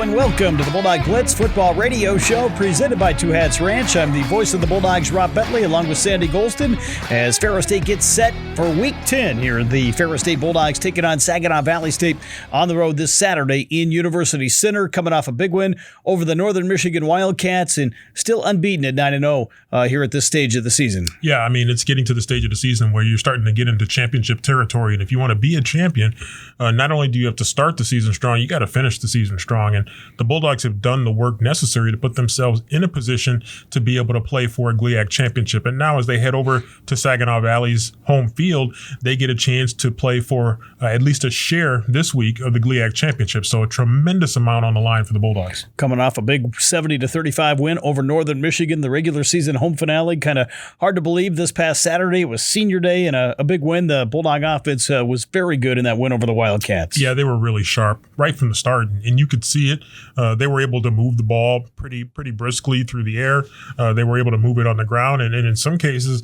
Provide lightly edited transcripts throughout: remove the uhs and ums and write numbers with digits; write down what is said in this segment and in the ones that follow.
and welcome to the Bulldog Blitz football radio show presented by Two Hats Ranch. I'm the voice of the Bulldogs, Rob Bentley, along with Sandy Golston, as Ferris State gets set for Week 10 here. The Ferris State Bulldogs taking on Saginaw Valley State on the road this Saturday in University Center, coming off a big win over the Northern Michigan Wildcats and still unbeaten at 9-0 here at this stage of the season. Yeah, I mean, it's getting to the stage of the season where you're starting to get into championship territory, and if you want to be a champion, not only do you have to start the season strong, you got to finish the season strong. And the Bulldogs have done the work necessary to put themselves in a position to be able to play for a GLIAC championship. And now as they head over to Saginaw Valley's home field, they get a chance to play for at least a share this week of the GLIAC championship. So a tremendous amount on the line for the Bulldogs. Coming off a big 70-35 win over Northern Michigan, the regular season home finale. Kind of hard to believe this past Saturday. It was senior day and a big win. The Bulldog offense was very good in that win over the Wildcats. Yeah, they were really sharp right from the start, and you could see it. They were able to move the ball pretty briskly through the air. They were able to move it on the ground, and in some cases,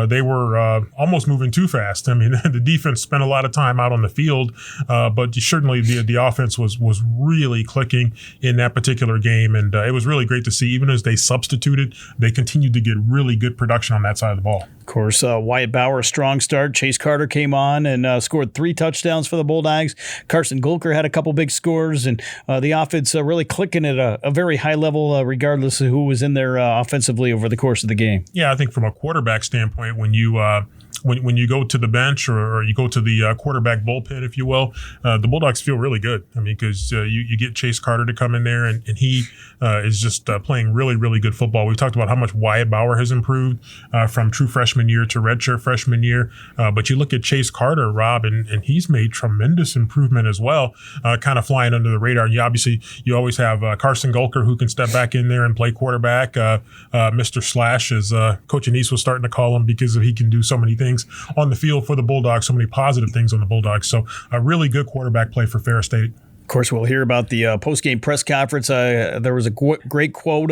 they were almost moving too fast. I mean, the defense spent a lot of time out on the field, but certainly the offense was really clicking in that particular game, and it was really great to see. Even as they substituted, they continued to get really good production on that side of the ball. Of course, Wyatt Bauer, strong start. Chase Carter came on and scored 3 touchdowns for the Bulldogs. Carson Gulker had a couple big scores, and the offense really clicking at a very high level, regardless of who was in there offensively over the course of the game. Yeah, I think from a quarterback standpoint, when you go to the bench or you go to the quarterback bullpen, if you will, the Bulldogs feel really good. I mean, because you get Chase Carter to come in there, and he is just playing really, really good football. We've talked about how much Wyatt Bauer has improved from true freshman year to redshirt freshman year. But you look at Chase Carter, Rob, and he's made tremendous improvement as well, kind of flying under the radar. And you always have Carson Gulker, who can step back in there and play quarterback. Mr. Slash, as Coach Anise was starting to call him, because he can do so many things on the field for the Bulldogs, so many positive things on the Bulldogs. So a really good quarterback play for Ferris State. Of course, we'll hear about the post-game press conference. There was a great quote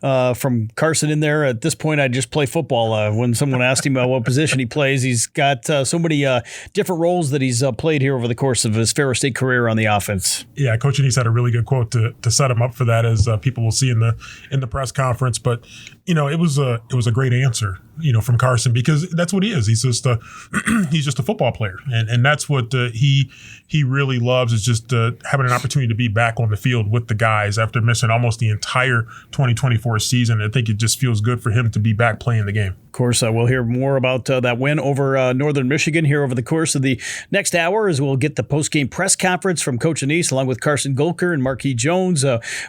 from Carson in there. At this point, I just play football. When someone asked him what position he plays, he's got so many different roles that he's played here over the course of his Ferris State career on the offense. Yeah, Coach Anise had a really good quote to set him up for that, as people will see in the press conference. But it was a great answer, from Carson, because that's what he is. He's just a football player, and that's what he really loves, is just having an opportunity to be back on the field with the guys after missing almost the entire 2024 season. I think it just feels good for him to be back playing the game. Of course, we'll hear more about that win over Northern Michigan here over the course of the next hour, as we'll get the post-game press conference from Coach Anise along with Carson Gulker and Marquis Jones.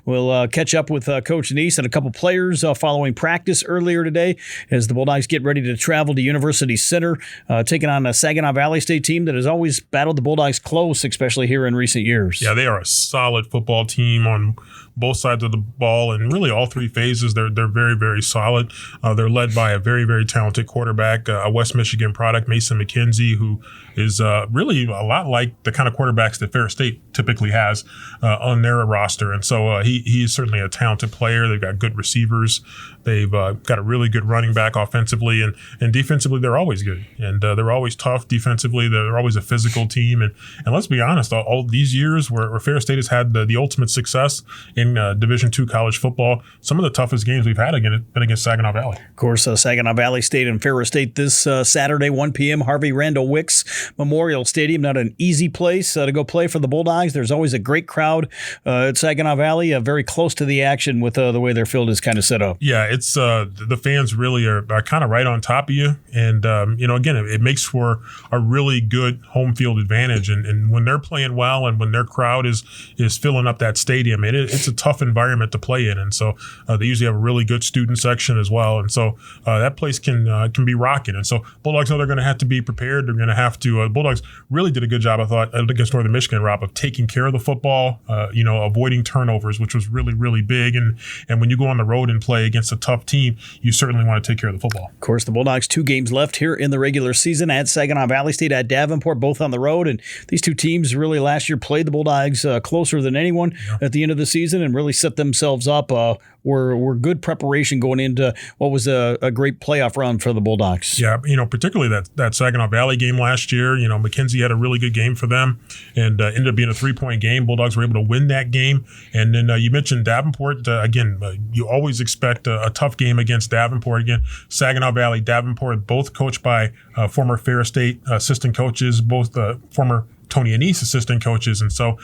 We'll catch up with Coach Anise and a couple players following practice earlier today as the Bulldogs get ready to travel to University Center, taking on a Saginaw Valley State team that has always battled the Bulldogs close, especially here in recent years. Yeah, they are a solid football team on both sides of the ball, and really all three phases. They're very, very solid. They're led by a very, very talented quarterback, a West Michigan product, Mason McKenzie, who is really a lot like the kind of quarterbacks that Ferris State typically has on their roster. And so he is certainly a talented player. They've got good receivers. They've got a really good running back offensively, and defensively they're always good. And they're always tough defensively. They're always a physical team. And let's be honest, all these years where Ferris State has had the ultimate success in Division II college football, some of the toughest games we've had been against Saginaw Valley. Of course, Saginaw Valley State and Ferris State this Saturday, 1 p.m., Harvey Randall Wicks Memorial Stadium. Not an easy place to go play for the Bulldogs. There's always a great crowd at Saginaw Valley, very close to the action with the way their field is kind of set up. Yeah, it's the fans really are kind of right on top of you. And, again, it makes for a really good home field advantage. And when they're playing well and when their crowd is filling up that stadium, it's a tough environment to play in. And so they usually have a really good student section as well. And so that place can be rocking. And so Bulldogs know they're going to have to be prepared. They're going to have to Bulldogs really did a good job, I thought, against Northern Michigan, Rob, of taking care of the football, avoiding turnovers, which was really, really big. And when you go on the road and play against a tough team, you certainly want to take care of the football. Of course, the Bulldogs 2 games left here in the regular season at Saginaw Valley State, at Davenport, both on the road. And these two teams really last year played the Bulldogs closer than anyone at the end of the season and really set themselves up were good preparation going into what was a great playoff run for the Bulldogs. Yeah, particularly that Saginaw Valley game last year. McKenzie had a really good game for them and ended up being a 3-point game. Bulldogs were able to win that game. And then you mentioned Davenport. Again, you always expect a tough game against Davenport. Again, Saginaw Valley, Davenport, both coached by former Ferris State assistant coaches, both former Tony Anise assistant coaches. And so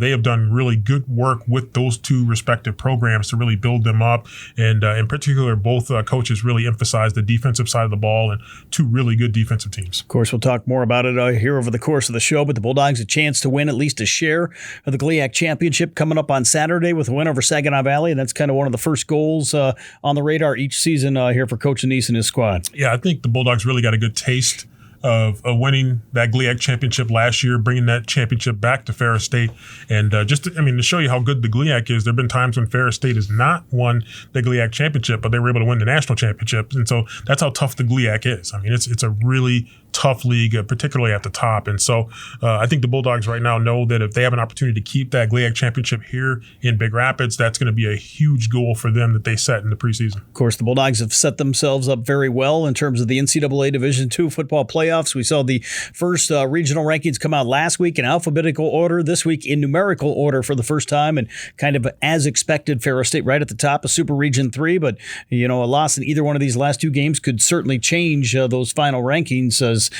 they have done really good work with those two respective programs to really build them up. And in particular, both coaches really emphasized the defensive side of the ball and two really good defensive teams. Of course, we'll talk more about it here over the course of the show, but the Bulldogs a chance to win at least a share of the GLIAC Championship coming up on Saturday with a win over Saginaw Valley. And that's kind of one of the first goals on the radar each season here for Coach Anise and his squad. Yeah, I think the Bulldogs really got a good taste of winning that GLIAC championship last year, bringing that championship back to Ferris State. And to show you how good the GLIAC is, there have been times when Ferris State has not won the GLIAC championship, but they were able to win the national championship. And so that's how tough the GLIAC is. It's a really tough league, particularly at the top. And so I think the Bulldogs right now know that if they have an opportunity to keep that GLIAC championship here in Big Rapids, that's going to be a huge goal for them that they set in the preseason. Of course, the Bulldogs have set themselves up very well in terms of the NCAA Division II football playoffs. We saw the first regional rankings come out last week in alphabetical order, this week in numerical order for the first time, and kind of as expected, Ferris State right at the top of Super Region 3. But, a loss in either one of these last two games could certainly change those final rankings as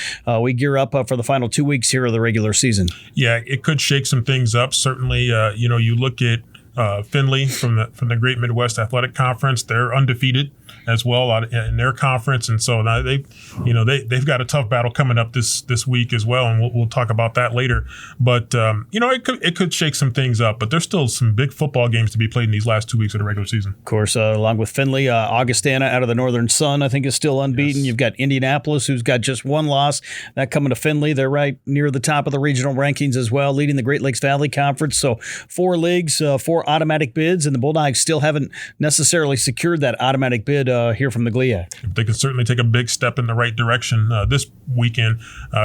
we gear up for the final 2 weeks here of the regular season. Yeah, it could shake some things up. Certainly, you look at Findlay from the Great Midwest Athletic Conference. They're undefeated as well in their conference, and so now they've got a tough battle coming up this week as well, and we'll talk about that later. But it could shake some things up. But there's still some big football games to be played in these last 2 weeks of the regular season. Of course, along with Findlay, Augustana out of the Northern Sun, I think, is still unbeaten. Yes. You've got Indianapolis, who's got just one loss. That coming to Findlay. They're right near the top of the regional rankings as well, leading the Great Lakes Valley Conference. So 4 leagues, 4 automatic bids, and the Bulldogs still haven't necessarily secured that automatic bid here from the GLIAC. They can certainly take a big step in the right direction this weekend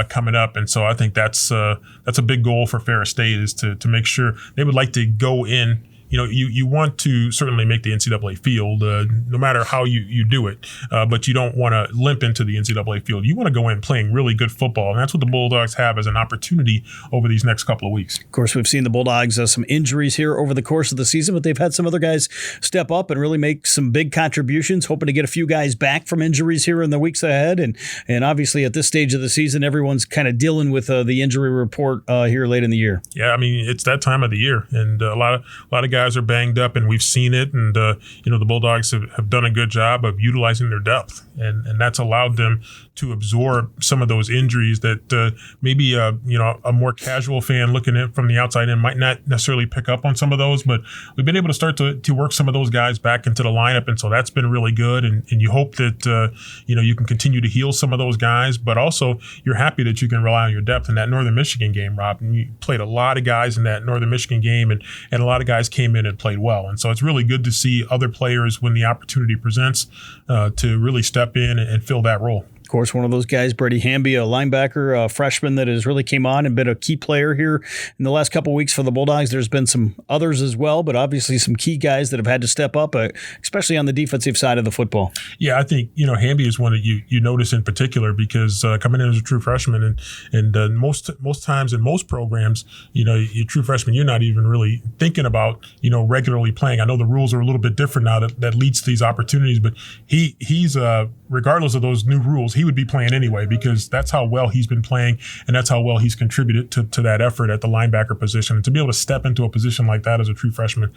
coming up, and so I think that's a big goal for Ferris State is to make sure they would like to go in. You want to certainly make the NCAA field, no matter how you do it, but you don't want to limp into the NCAA field. You want to go in playing really good football, and that's what the Bulldogs have as an opportunity over these next couple of weeks. Of course, we've seen the Bulldogs some injuries here over the course of the season, but they've had some other guys step up and really make some big contributions, hoping to get a few guys back from injuries here in the weeks ahead. And obviously, at this stage of the season, everyone's kind of dealing with the injury report here late in the year. Yeah, it's that time of the year, and a lot of guys are banged up, and we've seen it. And the Bulldogs have done a good job of utilizing their depth, and that's allowed them to absorb some of those injuries that maybe a more casual fan looking at from the outside in might not necessarily pick up on some of those. But we've been able to start to work some of those guys back into the lineup, and so that's been really good. And you hope that you can continue to heal some of those guys, but also you're happy that you can rely on your depth in that Northern Michigan game, Rob. And you played a lot of guys in that Northern Michigan game, and a lot of guys came in and played well. And so it's really good to see other players, when the opportunity presents, to really step in and fill that role. Of course, one of those guys, Brady Hamby, a linebacker, a freshman that has really came on and been a key player here in the last couple of weeks for the Bulldogs. There's been some others as well, but obviously some key guys that have had to step up, especially on the defensive side of the football. Yeah, I think, Hamby is one that you notice in particular because coming in as a true freshman and most times in most programs, you're true freshman, you're not even really thinking about, regularly playing. I know the rules are a little bit different now that leads to these opportunities, but he's regardless of those new rules, he would be playing anyway because that's how well he's been playing and that's how well he's contributed to that effort at the linebacker position. And to be able to step into a position like that as a true freshman,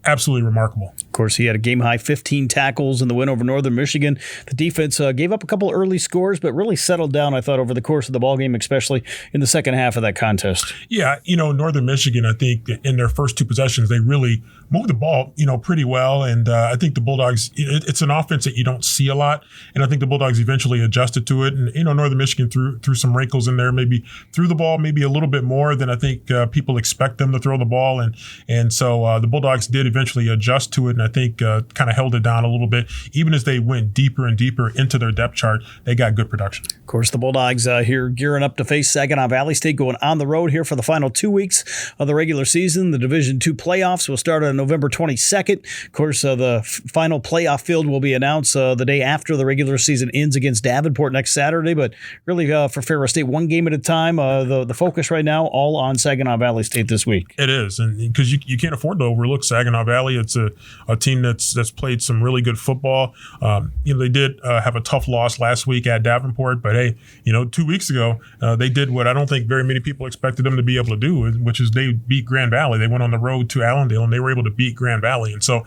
absolutely remarkable. Of course, he had a game-high 15 tackles in the win over Northern Michigan. The defense gave up a couple early scores, but really settled down, I thought, over the course of the ballgame, especially in the second half of that contest. Yeah, Northern Michigan, I think, in their first two possessions, they really moved the ball, pretty well. And I think the Bulldogs, it's an offense that you don't see a lot. And I think the Bulldogs eventually adjusted adjusted to it. And, Northern Michigan threw some wrinkles in there, maybe threw the ball maybe a little bit more than I think people expect them to throw the ball. And so the Bulldogs did eventually adjust to it, and I think kind of held it down a little bit. Even as they went deeper and deeper into their depth chart, they got good production. Of course, the Bulldogs here gearing up to face Saginaw Valley State, going on the road here for the final 2 weeks of the regular season. The Division II playoffs will start on November 22nd. Of course, the final playoff field will be announced the day after the regular season ends against Davenport next Saturday. But really, for Ferris State, one game at a time. The focus right now all on Saginaw Valley State this week. It is, and because you can't afford to overlook Saginaw Valley. It's a team that's played some really good football. They did have a tough loss last week at Davenport, but hey, 2 weeks ago they did what I don't think very many people expected them to be able to do, which is they beat Grand Valley. They went on the road to Allendale and they were able to beat Grand Valley. And so,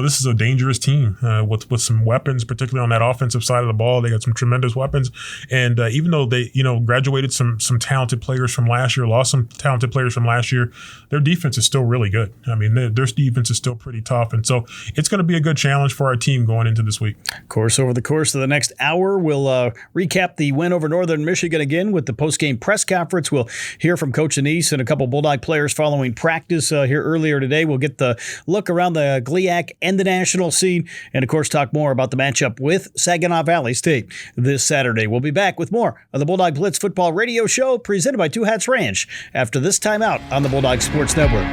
this is a dangerous team with some weapons, particularly on that offensive side of the ball. They got some tremendous weapons, and even though they graduated some talented players from last year, lost some talented players from last year, their defense is still really good. I mean, their defense is still pretty tough, and so it's going to be a good challenge for our team going into this week. Of course, over the course of the next hour, we'll recap the win over Northern Michigan again with the post-game press conference. We'll hear from Coach Anise and a couple Bulldog players following practice here earlier today. We'll get the look around the GLIAC and the national scene, and of course talk more about the matchup with Saginaw Valley State this Saturday. We'll be back with more of the Bulldog Blitz football radio show presented by Two Hats Ranch after this timeout on the Bulldog Sports Network.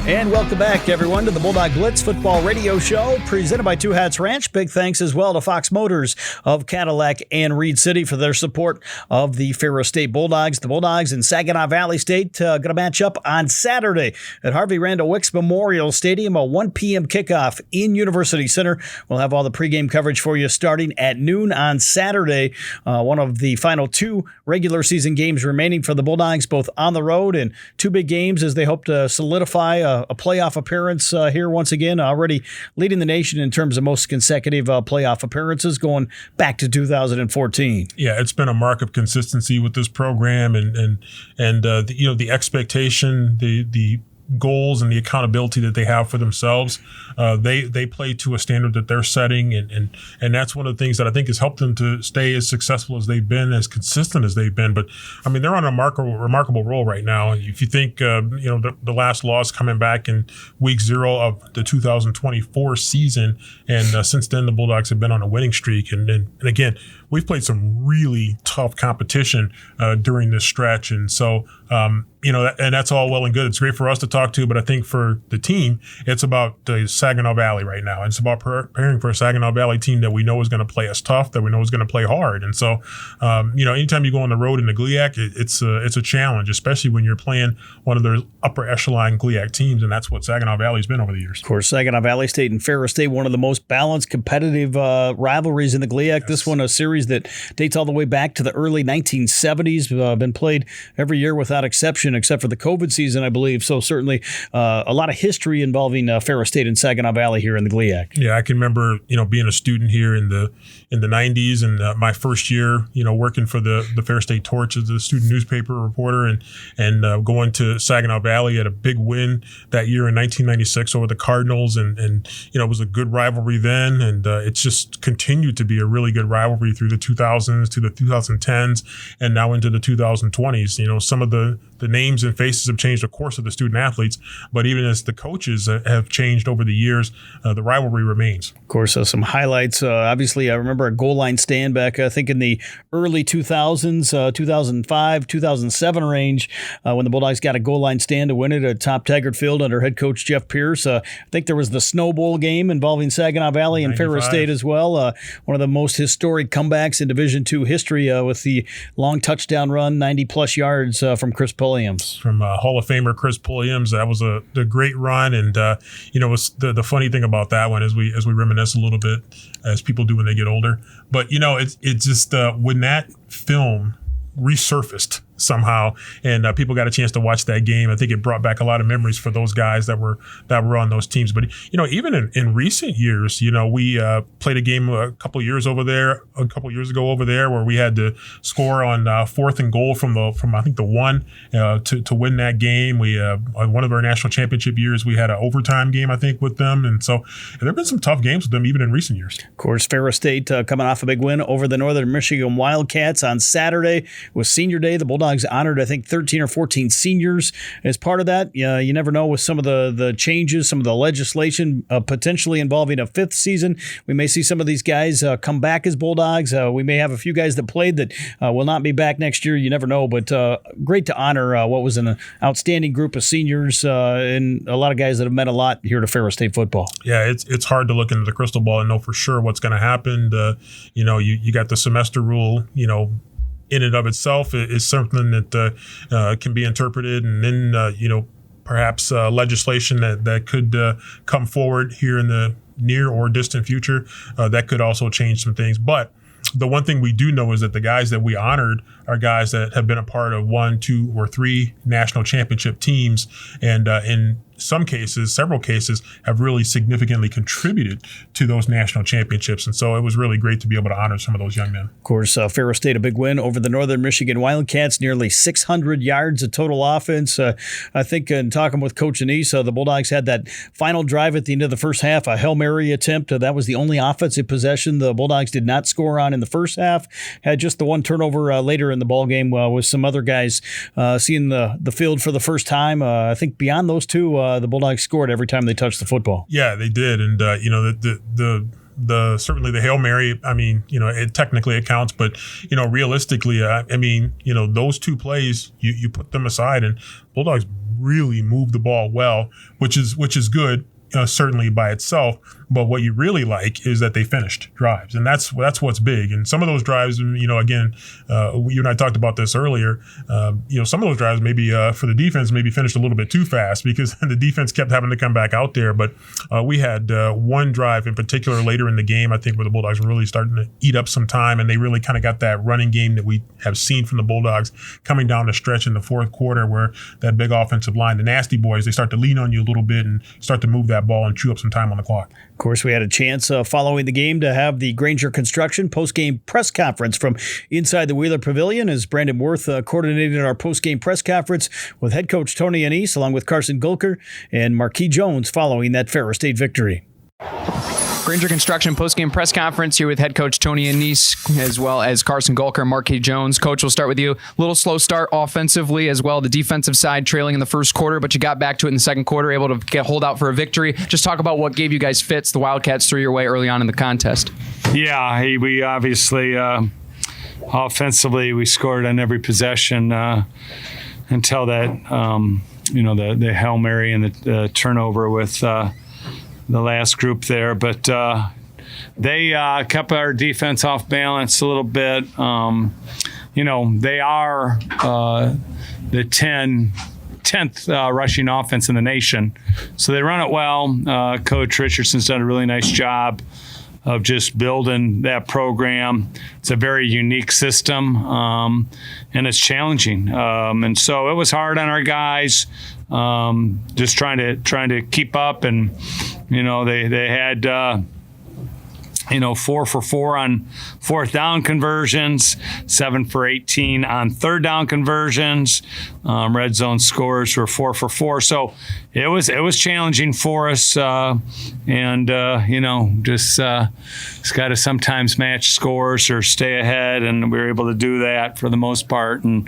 And welcome back, everyone, to the Bulldog Blitz football radio show presented by Two Hats Ranch. Big thanks as well to Fox Motors of Cadillac and Reed City for their support of the Ferris State Bulldogs. The Bulldogs and Saginaw Valley State going to match up on Saturday at Harvey Randall Wicks Memorial Stadium, a 1 p.m. kickoff in University Center. We'll have all the pregame coverage for you starting at noon on Saturday, one of the final two regular season games remaining for the Bulldogs, both on the road, and two big games as they hope to solidify a playoff appearance here once again, already leading the nation in terms of most consecutive playoff appearances going back to 2014. Yeah, it's been a mark of consistency with this program, and the expectation, the goals and the accountability that they have for themselves. They play to a standard that they're setting, and that's one of the things that I think has helped them to stay as successful as they've been, as consistent as they've been. But I mean, they're on a remarkable roll right now. If you think the last loss coming back in week 0 of the 2024 season, and since then the Bulldogs have been on a winning streak. And again, we've played some really tough competition during this stretch, and so. And that's all well and good. It's great for us to talk to, but I think for the team, it's about the Saginaw Valley right now. It's about preparing for a Saginaw Valley team that we know is going to play us tough, that we know is going to play hard. And so, anytime you go on the road in the GLIAC, it's a challenge, especially when you're playing one of their upper echelon GLIAC teams, and that's what Saginaw Valley's been over the years. Of course, Saginaw Valley State and Ferris State, one of the most balanced, competitive rivalries in the GLIAC. Yes. This one, a series that dates all the way back to the early 1970s, been played every year without exception, except for the COVID season, I believe. So certainly a lot of history involving Ferris State and Saginaw Valley here in the GLIAC. Yeah, I can remember, being a student here in the 90s, and my first year, working for the Ferris State Torch as a student newspaper reporter, and going to Saginaw Valley at a big win that year in 1996 over the Cardinals, and it was a good rivalry then, and it's just continued to be a really good rivalry through the 2000s to the 2010s, and now into the 2020s. Some of the names and faces have changed, of course, of the student athletes, but even as the coaches have changed over the years, the rivalry remains. Of course, some highlights. Obviously, I remember a goal line stand back, I think in the early 2000s, 2005, 2007 range, when the Bulldogs got a goal line stand to win it at Top Taggart Field under head coach Jeff Pierce. I think there was the Snow Bowl game involving Saginaw Valley and Ferris State as well. One of the most historic comebacks in Division II history with the long touchdown run, 90-plus yards from Chris Pulliams. From Hall of Famer Chris Pulliams. That was a great run, and was the funny thing about that one as we reminisce a little bit, as people do when they get older. But it's just when that film resurfaced somehow, and people got a chance to watch that game. I think it brought back a lot of memories for those guys that were on those teams. But even in recent years, we played a game a couple years ago over there, where we had to score on 4th and goal from I think the 1 to win that game. We on one of our national championship years, we had an overtime game, I think, with them, and so there have been some tough games with them even in recent years. Of course, Ferris State coming off a big win over the Northern Michigan Wildcats on Saturday. Was Senior Day. The Bulldogs honored, I think, 13 or 14 seniors as part of that. You never know with some of the changes, some of the legislation potentially involving a 5th season. We may see some of these guys come back as Bulldogs. We may have a few guys that played that will not be back next year. You never know, but great to honor what was an outstanding group of seniors and a lot of guys that have meant a lot here to Ferris State football. Yeah, it's hard to look into the crystal ball and know for sure what's going to happen. You got the semester rule, in and of itself is something that can be interpreted, and then perhaps legislation that could come forward here in the near or distant future that could also change some things. But the one thing we do know is that the guys that we honored are guys that have been a part of 1, 2, or 3 national championship teams, and in some cases, several cases, have really significantly contributed to those national championships. And so it was really great to be able to honor some of those young men. Of course, Ferris State, a big win over the Northern Michigan Wildcats, nearly 600 yards of total offense. I think in talking with Coach Anise, the Bulldogs had that final drive at the end of the first half, a Hail Mary attempt. That was the only offensive possession the Bulldogs did not score on in the first half. Had just the one turnover later in the ballgame with some other guys seeing the field for the first time. I think beyond those two, the Bulldogs scored every time they touched the football. Yeah, they did, and the certainly the Hail Mary. I mean, technically it counts, but realistically, those 2 plays you put them aside, and Bulldogs really moved the ball well, which is good. Certainly by itself, but what you really like is that they finished drives, and that's what's big. And some of those drives, again, you and I talked about this earlier. Some of those drives maybe for the defense maybe finished a little bit too fast because the defense kept having to come back out there. But we had one drive in particular later in the game, I think, where the Bulldogs were really starting to eat up some time, and they really kind of got that running game that we have seen from the Bulldogs coming down the stretch in the 4th quarter, where that big offensive line, the Nasty Boys, they start to lean on you a little bit and start to move that ball and chew up some time on the clock. Of course, we had a chance following the game to have the Granger Construction post-game press conference from inside the Wheeler Pavilion, as Brandon Worth coordinated our post-game press conference with head coach Tony Anise, along with Carson Gulker and Marquis Jones following that Ferris State victory. Granger Construction postgame press conference here with head coach Tony Anise, as well as Carson Gulker and Marquis Jones. Coach, we'll start with you. A little slow start offensively as well. The defensive side trailing in the first quarter, but you got back to it in the second quarter, able to hold out for a victory. Just talk about what gave you guys fits. The Wildcats threw your way early on in the contest. Yeah, we obviously offensively we scored on every possession until that the Hail Mary and the turnover with the last group there, but they kept our defense off balance a little bit. They are the 10th rushing offense in the nation, so they run it well. Coach Richardson's done a really nice job of just building that program. It's a very unique system, and it's challenging. And so it was hard on our guys, just trying to keep up. And they had 4 for 4 on 4th down conversions, 7 for 18 on 3rd down conversions. Red zone scores were 4 for 4. So it was challenging for us, just got to sometimes match scores or stay ahead, and we were able to do that for the most part and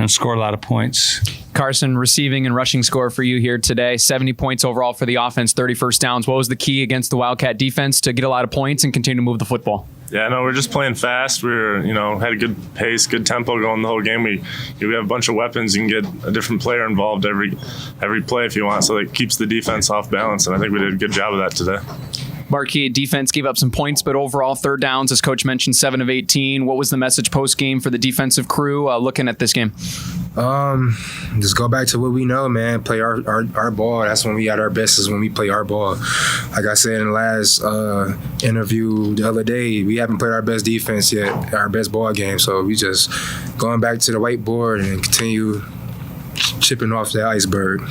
score a lot of points. Carson, receiving and rushing score for you here today. 70 points overall for the offense, 30 first downs. What was the key against the Wildcat defense to get a lot of points and continue to move the football? Yeah, no, we're just playing fast. We're, had a good pace, good tempo going the whole game. We have a bunch of weapons. You can get a different player involved every play if you want, so it keeps the defense off balance, and I think we did a good job of that today. Marquee defense gave up some points, but overall third downs, as Coach mentioned, 7 of 18. What was the message post-game for the defensive crew looking at this game? Just go back to what we know, man. Play our ball. That's when we at our best, is when we play our ball. Like I said in the last interview the other day, we haven't played our best defense yet, our best ball game. So we just going back to the whiteboard and continue chipping off the iceberg.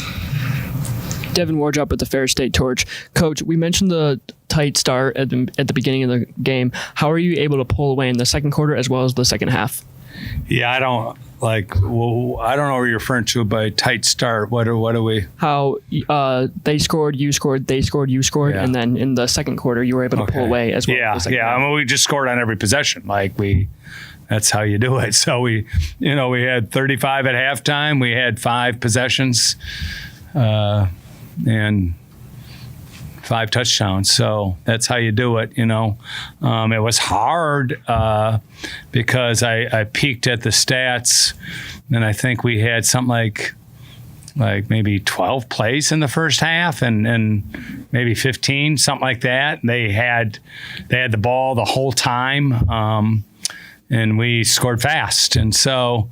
Devin Wardrop with the Ferris State Torch. Coach, we mentioned the tight start at the beginning of the game. How are you able to pull away in the second quarter as well as the second half? Yeah, I don't know what you're referring to by tight start. What are we? How they scored, you scored, they scored, you scored, and then in the second quarter you were able to pull away as well. Yeah, I mean, we just scored on every possession. That's how you do it. So we had 35 at halftime. We had 5 possessions and 5 touchdowns. So that's how you do it, It was hard because I peeked at the stats, and I think we had something like maybe 12 plays in the first half and maybe 15, something like that. They had the ball the whole time, and we scored fast. And so,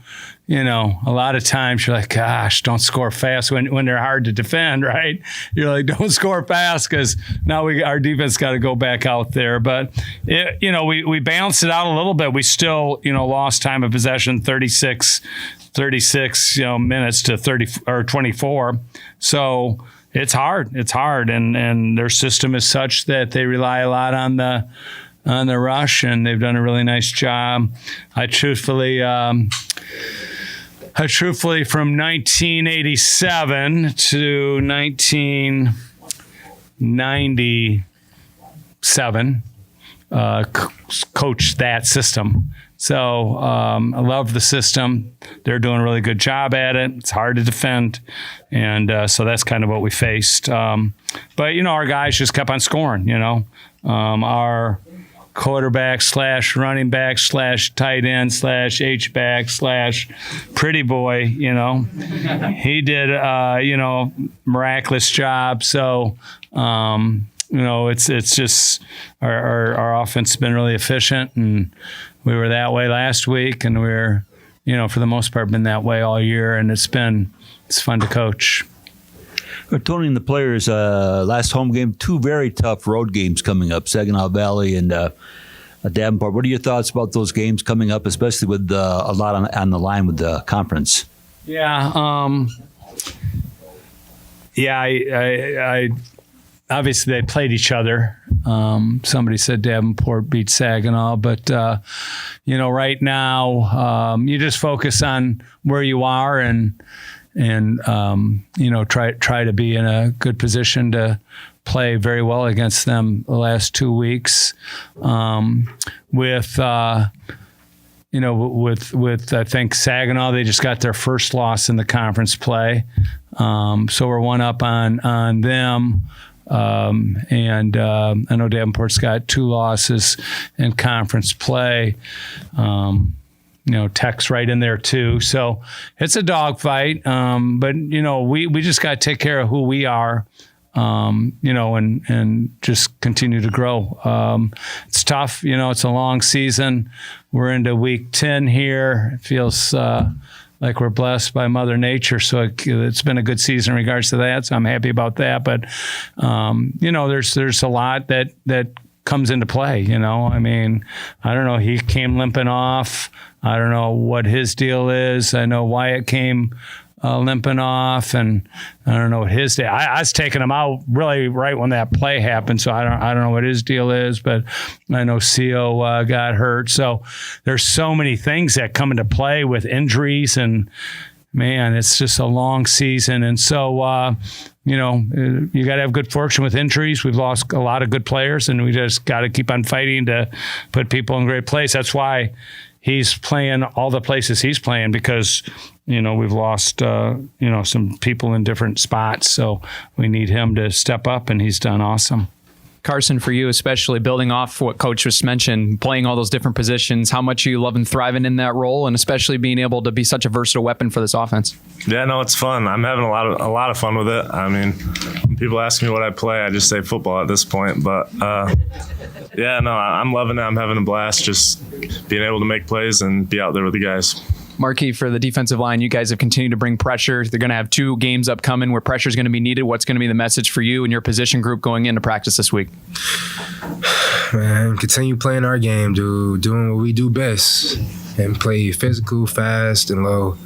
a lot of times you're like, gosh, don't score fast when they're hard to defend, right? You're like, don't score fast, because now our defense got to go back out there. But, we balanced it out a little bit. We still, lost time of possession 36 minutes to 30 or 24. So it's hard. And their system is such that they rely a lot on the rush, and they've done a really nice job. I truthfully, from 1987 to 1997, coached that system. So I love the system. They're doing a really good job at it. It's hard to defend. And so that's kind of what we faced. But, our guys just kept on scoring, Our quarterback / running back / tight end / H-back / pretty boy, he did, miraculous job. So, it's just our offense has been really efficient, and we were that way last week, and we're, for the most part, been that way all year, and it's fun to coach. Tony and the players, last home game, 2 very tough road games coming up, Saginaw Valley and Davenport. What are your thoughts about those games coming up, especially with a lot on the line with the conference? Yeah. I obviously they played each other. Somebody said Davenport beat Saginaw, but right now you just focus on where you are and try to be in a good position to play very well against them the last 2 weeks. With I think Saginaw, they just got their first loss in the conference play, so we're one up on them. And I know Davenport's got 2 losses in conference play. Tech's right in there too. So it's a dogfight. But we just got to take care of who we are, and just continue to grow. It's tough. It's a long season. We're into week 10 here. It feels like we're blessed by Mother Nature. So it's been a good season in regards to that. So I'm happy about that. But, there's a lot that comes into play. I mean, I don't know. He came limping off. I don't know what his deal is. I know Wyatt came limping off, and I don't know what his deal. I was taking him out really right when that play happened, so I don't know what his deal is. But I know Co got hurt. So there's so many things that come into play with injuries, and man, it's just a long season. And so you got to have good fortune with injuries. We've lost a lot of good players, and we just got to keep on fighting to put people in great place. That's why he's playing all the places he's playing, because, we've lost, some people in different spots. So we need him to step up, and he's done awesome. Carson, for you, especially building off what Coach just mentioned, playing all those different positions, how much you love and thriving in that role, and especially being able to be such a versatile weapon for this offense. Yeah, no, it's fun. I'm having a lot of fun with it. I mean, when people ask me what I play, I just say football at this point. But yeah, no, I'm loving it. I'm having a blast just being able to make plays and be out there with the guys. Marquis, for the defensive line, you guys have continued to bring pressure. They're going to have 2 games upcoming where pressure is going to be needed. What's going to be the message for you and your position group going into practice this week? Man, continue playing our game, dude. Doing what we do best. And play physical, fast, and low.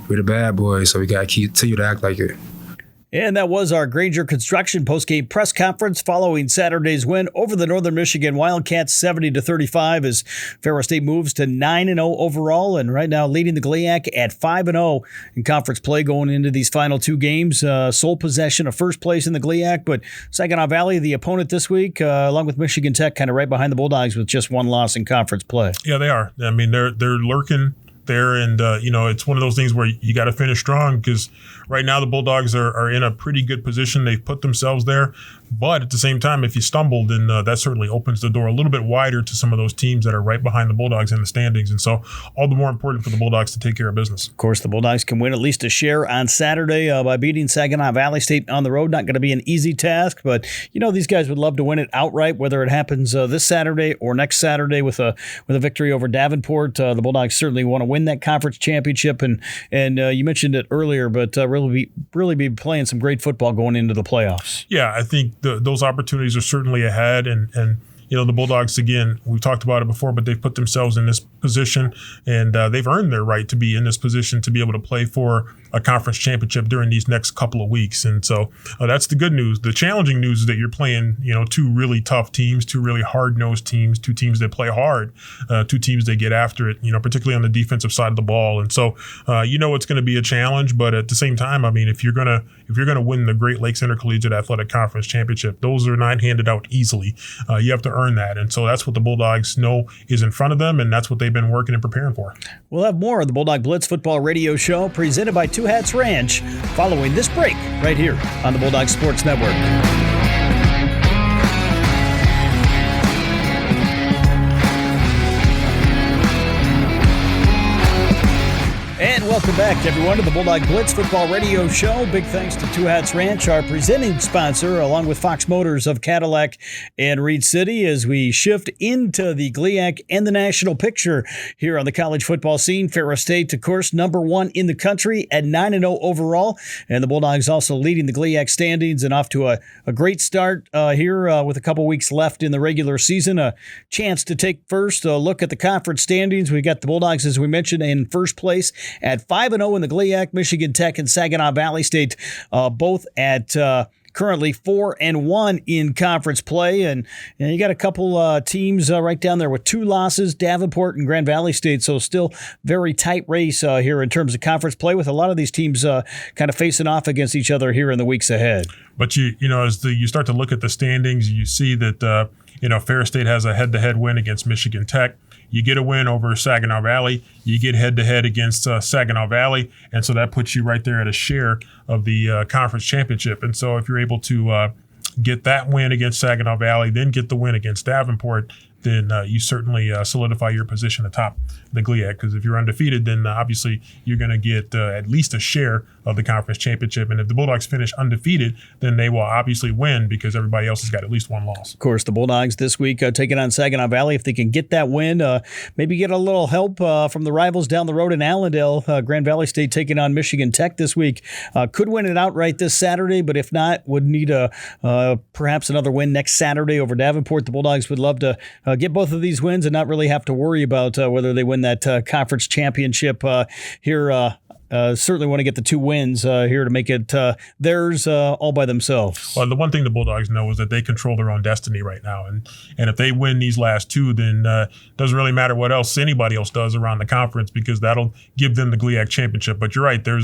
We're the bad boys, so we got to continue to act like it. And that was our Granger Construction postgame press conference following Saturday's win over the Northern Michigan Wildcats 70-35 as Ferris State moves to 9-0 overall and right now leading the GLIAC at 5-0 in conference play going into these final 2 games. Sole possession of first place in the GLIAC, but Saginaw Valley, the opponent this week, along with Michigan Tech, kind of right behind the Bulldogs with just 1 loss in conference play. Yeah, they are. I mean, they're lurking there, and it's one of those things where you got to finish strong because right now the Bulldogs are in a pretty good position. They've put themselves there, but at the same time, if you stumble, then that certainly opens the door a little bit wider to some of those teams that are right behind the Bulldogs in the standings, and so all the more important for the Bulldogs to take care of business. Of course, the Bulldogs can win at least a share on Saturday by beating Saginaw Valley State on the road. Not going to be an easy task, but these guys would love to win it outright, whether it happens this Saturday or next Saturday with a victory over Davenport. The Bulldogs certainly want to win that conference championship, and you mentioned it earlier, but really be playing some great football going into the playoffs. Yeah, I think those opportunities are certainly ahead, and the Bulldogs, again, we've talked about it before, but they've put themselves in this position, and they've earned their right to be in this position to be able to play for a conference championship during these next couple of weeks. And so that's the good news. The challenging news is that you're playing, 2 really tough teams, 2 really hard-nosed teams, 2 teams that play hard, 2 teams that get after it, particularly on the defensive side of the ball. And so, it's going to be a challenge, but at the same time, I mean, if you're going to win the Great Lakes Intercollegiate Athletic Conference Championship, those are not handed out easily. You have to earn that. And so that's what the Bulldogs know is in front of them, and that's what they've been working and preparing for. We'll have more of the Bulldog Blitz football radio show presented by Two Hats Ranch following this break right here on the Bulldog Sports Network. And welcome back, everyone, to the Bulldog Blitz Football Radio Show. Big thanks to Two Hats Ranch, our presenting sponsor, along with Fox Motors of Cadillac and Reed City, as we shift into the GLIAC and the national picture here on the college football scene. Ferris State, of course, number 1 in the country at 9-0 overall, and the Bulldogs also leading the GLIAC standings and off to a great start here with a couple weeks left in the regular season. A chance to take first a look at the conference standings. We got the Bulldogs, as we mentioned, in first place at 5-0 in the GLIAC. Michigan Tech and Saginaw Valley State both at currently 4-1 in conference play, and you got a couple teams right down there with 2 losses, Davenport and Grand Valley State. So still very tight race here in terms of conference play, with a lot of these teams kind of facing off against each other here in the weeks ahead. But as you start to look at the standings, you see that Ferris State has a head-to-head win against Michigan Tech. You get a win over Saginaw Valley. You get head-to-head against Saginaw Valley, and so that puts you right there at a share of the conference championship. And so if you're able to get that win against Saginaw Valley, then get the win against Davenport, then you certainly solidify your position atop the GLIAC, because if you're undefeated, then obviously you're going to get at least a share of the conference championship. And if the Bulldogs finish undefeated, then they will obviously win because everybody else has got at least 1 loss. Of course, the Bulldogs this week taking on Saginaw Valley. If they can get that win, maybe get a little help from the rivals down the road in Allendale. Grand Valley State taking on Michigan Tech this week. Could win it outright this Saturday, but if not, would need perhaps another win next Saturday over Davenport. The Bulldogs would love to get both of these wins and not really have to worry about whether they win that conference championship here. Certainly want to get the 2 wins here to make it theirs all by themselves. Well, the one thing the Bulldogs know is that they control their own destiny right now. And if they win these last 2, then it doesn't really matter what else anybody else does around the conference, because that'll give them the GLIAC championship. But you're right, there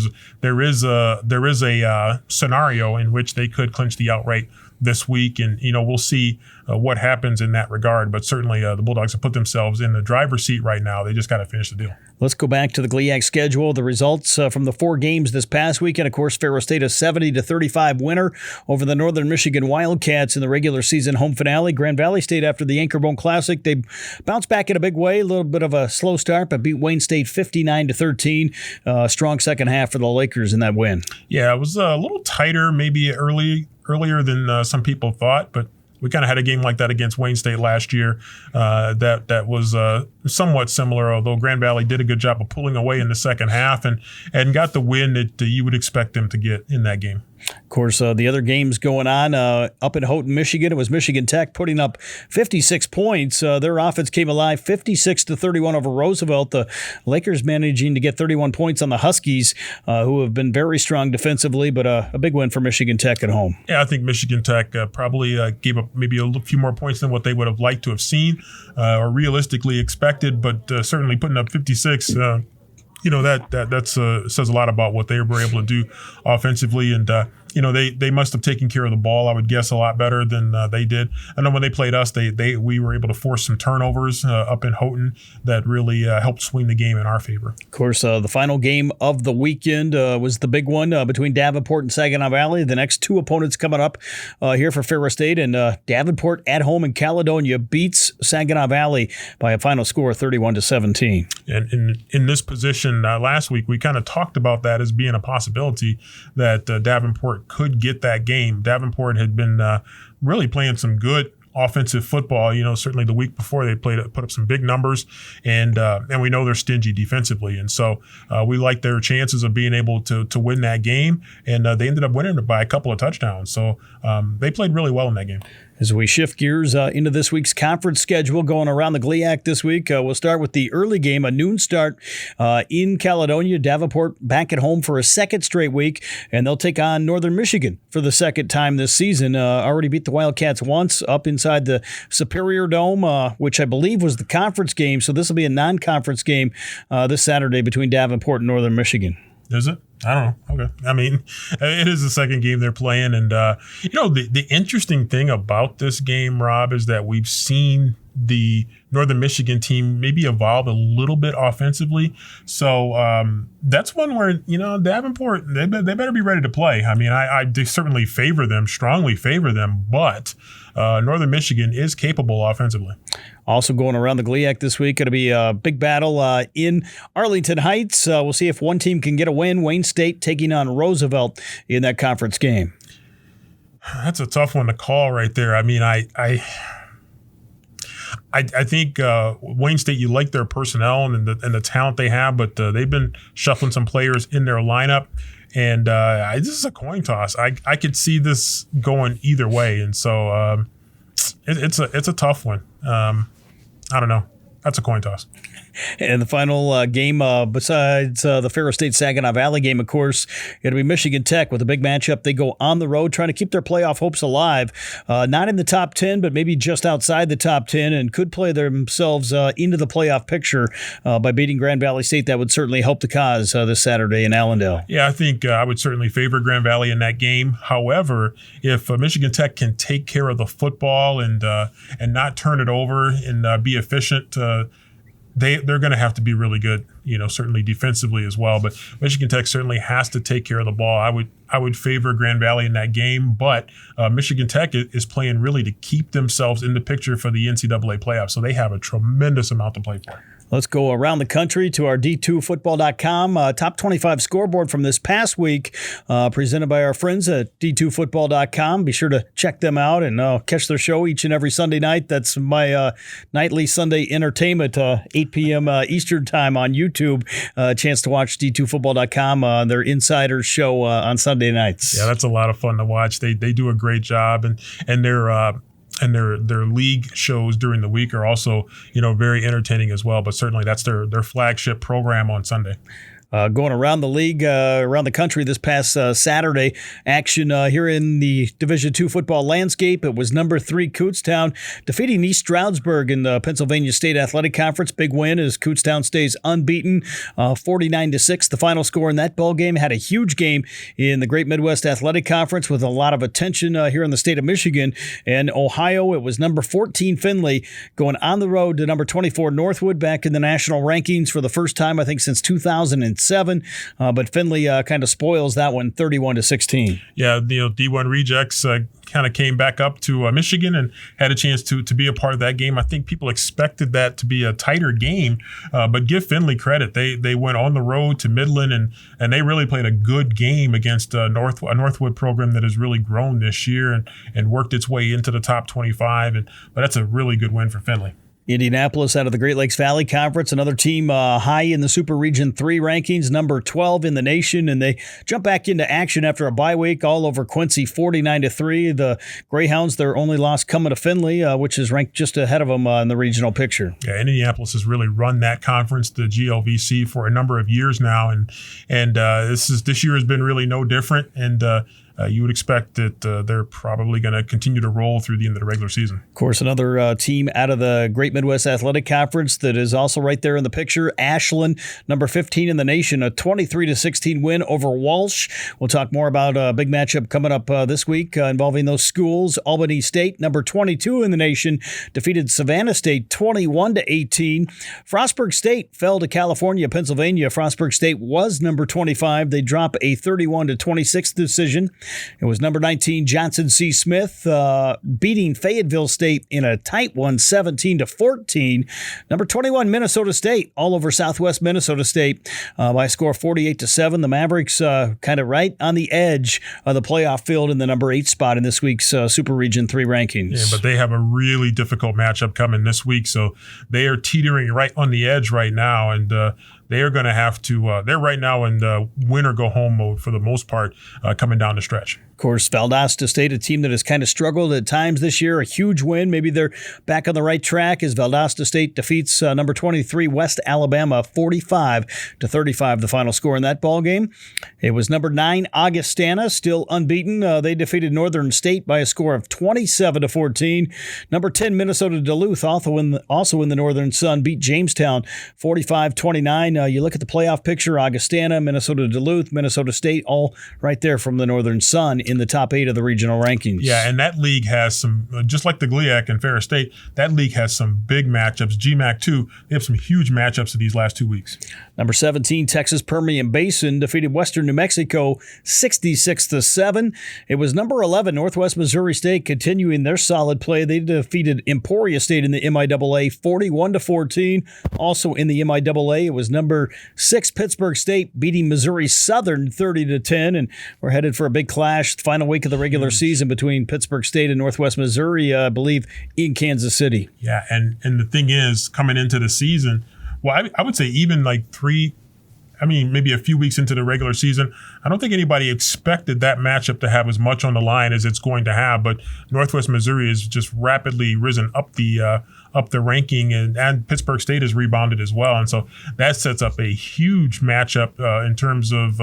is a scenario in which they could clinch the outright this week, and we'll see what happens in that regard. But certainly, the Bulldogs have put themselves in the driver's seat right now. They just got to finish the deal. Let's go back to the GLIAC schedule. The results from the 4 games this past weekend. Of course, Ferris State a 70-35 winner over the Northern Michigan Wildcats in the regular season home finale. Grand Valley State, after the Anchorbone Classic, they bounced back in a big way. A little bit of a slow start, but beat Wayne State 59-13. Strong second half for the Lakers in that win. Yeah, it was a little tighter, maybe earlier than some people thought, but we kind of had a game like that against Wayne State last year that was somewhat similar, although Grand Valley did a good job of pulling away in the second half and got the win that you would expect them to get in that game. Of course, the other games going on up in Houghton, Michigan, it was Michigan Tech putting up 56 points. Their offense came alive 56-31 over Roosevelt. The Lakers managing to get 31 points on the Huskies, who have been very strong defensively, but a big win for Michigan Tech at home. Yeah, I think Michigan Tech probably gave up maybe a few more points than what they would have liked to have seen or realistically expected, but certainly putting up 56 that says a lot about what they were able to do offensively, and they must have taken care of the ball, I would guess, a lot better than they did. I know when they played us, we were able to force some turnovers up in Houghton that really helped swing the game in our favor. Of course, the final game of the weekend was the big one between Davenport and Saginaw Valley. The next 2 opponents coming up here for Ferris State, and Davenport at home in Caledonia beats Saginaw Valley by a final score of 31-17. And in this position last week, we kind of talked about that as being a possibility that Davenport could get that game. Davenport had been really playing some good offensive football. Certainly the week before they put up some big numbers, and we know they're stingy defensively, and so we like their chances of being able to win that game, and they ended up winning it by a couple of touchdowns. So they played really well in that game. As we shift gears into this week's conference schedule going around the GLIAC this week, we'll start with the early game, a noon start in Caledonia. Davenport back at home for a second straight week, and they'll take on Northern Michigan for the second time this season. Already beat the Wildcats once up inside the Superior Dome, which I believe was the conference game. So this will be a non-conference game this Saturday between Davenport and Northern Michigan. Is it? I don't know. Okay. I mean, it is the second game they're playing. And, the interesting thing about this game, Rob, is that we've seen the Northern Michigan team maybe evolve a little bit offensively. So that's one where, Davenport, they better be ready to play. I mean, I certainly strongly favor them, but Northern Michigan is capable offensively. Also going around the GLIAC this week, going to be a big battle in Arlington Heights. We'll see if one team can get a win. Wayne State taking on Roosevelt in that conference game. That's a tough one to call right there. I mean, I think Wayne State, you like their personnel and the talent they have, but they've been shuffling some players in their lineup. And this is a coin toss. I could see this going either way, and so it's a tough one. I don't know. That's a coin toss. And the final game, besides the Ferris State Saginaw Valley game, of course, it'll be Michigan Tech with a big matchup. They go on the road trying to keep their playoff hopes alive. Not in the top 10, but maybe just outside the top 10, and could play themselves into the playoff picture by beating Grand Valley State. That would certainly help the cause this Saturday in Allendale. Yeah, I think I would certainly favor Grand Valley in that game. However, if Michigan Tech can take care of the football and not turn it over and be efficient, they're going to have to be really good, certainly defensively as well. But Michigan Tech certainly has to take care of the ball. I would favor Grand Valley in that game, but Michigan Tech is playing really to keep themselves in the picture for the NCAA playoffs. So they have a tremendous amount to play for. Let's go around the country to our D2Football.com top 25 scoreboard from this past week, presented by our friends at D2Football.com. Be sure to check them out and catch their show each and every Sunday night. That's my nightly Sunday entertainment, 8 p.m. Eastern time on YouTube. Chance to watch D2Football.com, their Insiders show on Sunday nights. Yeah, that's a lot of fun to watch. They do a great job, and their league shows during the week are also very entertaining as well. But certainly that's their flagship program on Sunday. Going around the league, around the country this past Saturday, action here in the Division II football landscape. It was number 3 Kutztown defeating East Stroudsburg in the Pennsylvania State Athletic Conference. Big win as Kutztown stays unbeaten, 49-6. The final score in that ball game. Had a huge game in the Great Midwest Athletic Conference with a lot of attention here in the state of Michigan and Ohio. It was number 14 Findlay going on the road to number 24 Northwood, back in the national rankings for the first time, I think, since 2007. But Findlay kind of spoils that one, 31-16. Yeah, D1 Rejects kind of came back up to Michigan and had a chance to be a part of that game. I think people expected that to be a tighter game, but give Findlay credit. They went on the road to Midland and they really played a good game against a Northwood program that has really grown this year and worked its way into the top 25. But that's a really good win for Findlay. Indianapolis out of the Great Lakes Valley Conference, another team high in the Super Region 3 rankings, number 12 in the nation, and they jump back into action after a bye week all over Quincy, 49-3. The Greyhounds, their only loss coming to Findlay, which is ranked just ahead of them in the regional picture. Yeah, Indianapolis has really run that conference, the GLVC, for a number of years now, and this year has been really no different, and you would expect that they're probably going to continue to roll through the end of the regular season. Of course, another team out of the Great Midwest Athletic Conference that is also right there in the picture, Ashland, number 15 in the nation, a 23-16 win over Walsh. We'll talk more about a big matchup coming up this week involving those schools. Albany State, number 22 in the nation, defeated Savannah State 21-18. Frostburg State fell to California, Pennsylvania. Frostburg State was number 25. They drop a 31-26 decision. It was number 19 Johnson C. Smith beating Fayetteville State in a tight one, 17-14. Number 21 Minnesota State all over Southwest Minnesota State by a score of 48-7. The Mavericks kind of right on the edge of the playoff field in the number 8 spot in this week's Super Region 3 rankings. Yeah, but they have a really difficult matchup coming this week, so they are teetering right on the edge right now, and they are going to have to they're right now in the win or go home mode for the most part coming down the stretch. Of course, Valdosta State, a team that has kind of struggled at times this year, a huge win. Maybe they're back on the right track as Valdosta State defeats number 23 West Alabama 45-35, the final score in that ball game. It was number 9 Augustana, still unbeaten. They defeated Northern State by a score of 27-14. Number 10 Minnesota Duluth, also in the Northern Sun, beat Jamestown 45-29. You look at the playoff picture, Augustana, Minnesota Duluth, Minnesota State, all right there from the Northern Sun in the top 8 of the regional rankings. Yeah, and that league has some, just like the GLIAC and Ferris State, that league has some big matchups. GMAC too, they have some huge matchups of these last 2 weeks. Number 17, Texas Permian Basin defeated Western New Mexico 66-7. It was number 11, Northwest Missouri State, continuing their solid play. They defeated Emporia State in the MIAA 41-14. Also in the MIAA, it was number 6, Pittsburgh State, beating Missouri Southern 30-10. And we're headed for a big clash, the final week of the regular season between Pittsburgh State and Northwest Missouri, I believe, in Kansas City. Yeah, and the thing is, coming into the season, well, I would say even like maybe a few weeks into the regular season, I don't think anybody expected that matchup to have as much on the line as it's going to have. But Northwest Missouri has just rapidly risen up the ranking, and Pittsburgh State has rebounded as well. And so that sets up a huge matchup in terms of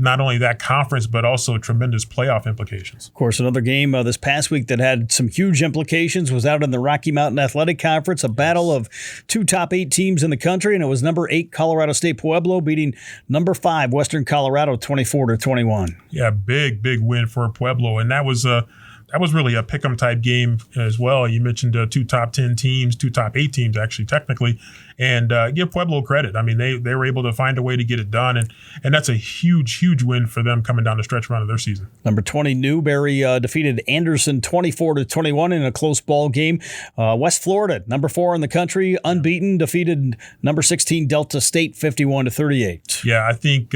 not only that conference, but also tremendous playoff implications. Of course, another game this past week that had some huge implications was out in the Rocky Mountain Athletic Conference, a battle of 2 top 8 teams in the country, and it was number 8 Colorado State Pueblo beating number 5 Western Colorado 24-21. Yeah, big win for Pueblo, and that was really a pick'em type game as well. You mentioned 2 top 10 teams, 2 top 8 teams actually technically, and give Pueblo credit. I mean, they were able to find a way to get it done, and that's a huge win for them coming down the stretch run of their season. Number 20 Newberry defeated Anderson 24-21 in a close ball game. West Florida, number 4 in the country, unbeaten, defeated number 16 Delta State 51-38. Yeah, I think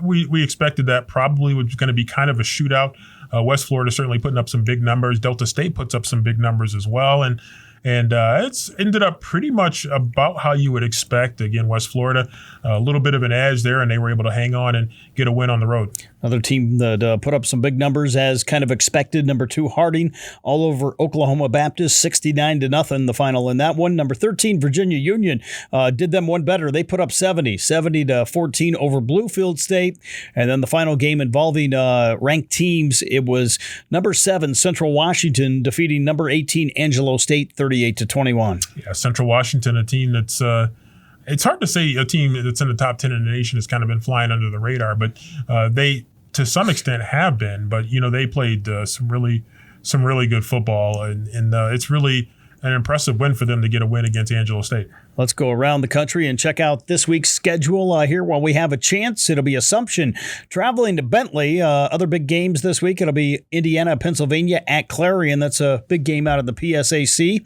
we expected that probably was going to be kind of a shootout. West Florida certainly putting up some big numbers. Delta State puts up some big numbers as well. And it's ended up pretty much about how you would expect. Again, West Florida, a little bit of an edge there, and they were able to hang on and get a win on the road. Another team that put up some big numbers as kind of expected. Number 2, Harding, all over Oklahoma Baptist, 69-0 the final in that one. Number 13, Virginia Union, did them one better. They put up 70-14 over Bluefield State. And then the final game involving ranked teams, it was number 7, Central Washington, defeating number 18, Angelo State, 38-21. Yeah, Central Washington, a team that's it's hard to say a team that's in the top 10 in the nation has kind of been flying under the radar, but they, to some extent, have been. But, they played some really good football, and it's really an impressive win for them to get a win against Angelo State. Let's go around the country and check out this week's schedule here while we have a chance. It'll be Assumption traveling to Bentley. Other big games this week, it'll be Indiana, Pennsylvania at Clarion. That's a big game out of the PSAC.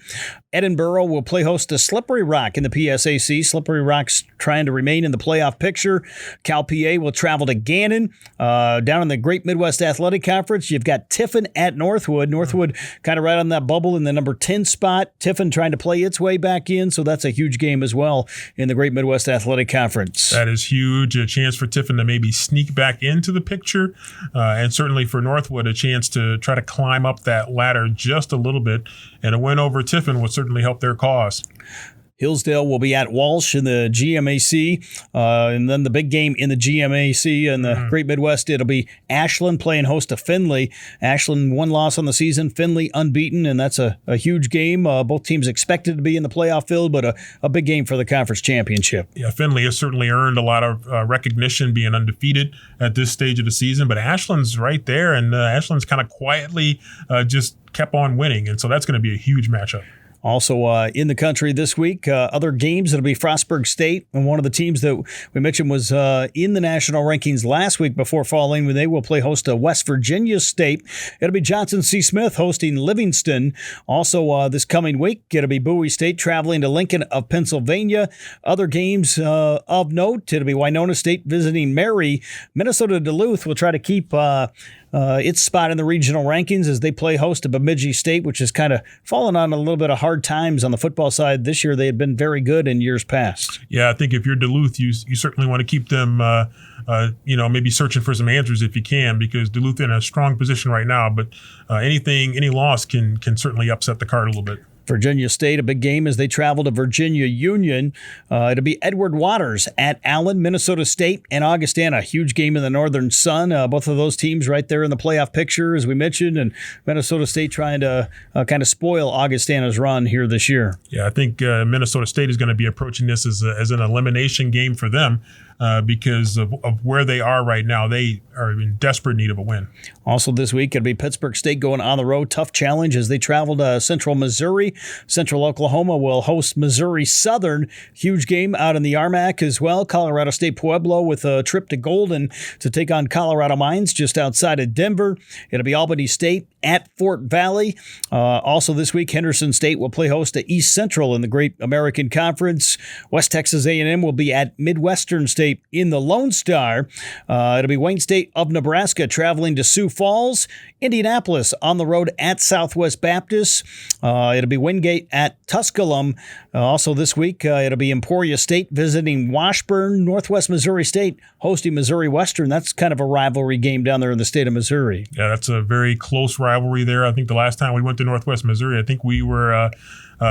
Edinburgh will play host to Slippery Rock in the PSAC. Slippery Rock's trying to remain in the playoff picture. Cal PA will travel to Gannon. Down in the Great Midwest Athletic Conference, you've got Tiffin at Northwood. Northwood kind of right on that bubble in the number 10 spot. Tiffin trying to play its way back in, so that's a huge game as well in the Great Midwest Athletic Conference. That is huge. A chance for Tiffin to maybe sneak back into the picture, and certainly for Northwood, a chance to try to climb up that ladder just a little bit. And a win over Tiffin would certainly help their cause. Hillsdale will be at Walsh in the GMAC. And then the big game in the GMAC in the Great Midwest, it'll be Ashland playing host to Findlay. Ashland, 1 loss on the season, Findlay unbeaten, and that's a huge game. Both teams expected to be in the playoff field, but a big game for the conference championship. Yeah, Findlay has certainly earned a lot of recognition being undefeated at this stage of the season, but Ashland's right there, and Ashland's kind of quietly just kept on winning, and so that's going to be a huge matchup. Also in the country this week, other games, it'll be Frostburg State, and one of the teams that we mentioned was in the national rankings last week before falling, when they will play host to West Virginia State. It'll be Johnson C. Smith hosting Livingston. Also this coming week, it'll be Bowie State traveling to Lincoln of Pennsylvania. Other games of note, it'll be Winona State visiting Mary. Minnesota Duluth will try to keep its spot in the regional rankings as they play host to Bemidji State, which has kind of fallen on a little bit of hard times on the football side this year. They had been very good in years past. Yeah, I think if you're Duluth, you certainly want to keep them, maybe searching for some answers if you can, because Duluth in a strong position right now. But any loss can certainly upset the card a little bit. Virginia State, a big game as they travel to Virginia Union. It'll be Edward Waters at Allen, Minnesota State, and Augustana. Huge game in the Northern Sun. Both of those teams right there in the playoff picture, as we mentioned, and Minnesota State trying to kind of spoil Augustana's run here this year. Yeah, I think Minnesota State is going to be approaching this as an elimination game for them. Because of where they are right now. They are in desperate need of a win. Also this week, it'll be Pittsburgh State going on the road. Tough challenge as they travel to Central Missouri. Central Oklahoma will host Missouri Southern. Huge game out in the Armac as well. Colorado State Pueblo with a trip to Golden to take on Colorado Mines just outside of Denver. It'll be Albany State at Fort Valley. Also this week, Henderson State will play host to East Central in the Great American Conference. West Texas A&M will be at Midwestern State in the Lone Star. It'll be Wayne State of Nebraska traveling to Sioux Falls. Indianapolis on the road at Southwest Baptist. It'll be Wingate at Tusculum. Also this week, it'll be Emporia State visiting Washburn. Northwest Missouri State hosting Missouri Western. That's kind of a rivalry game down there in the state of Missouri. Yeah, that's a very close rivalry there. I think the last time we went to Northwest Missouri, I think we were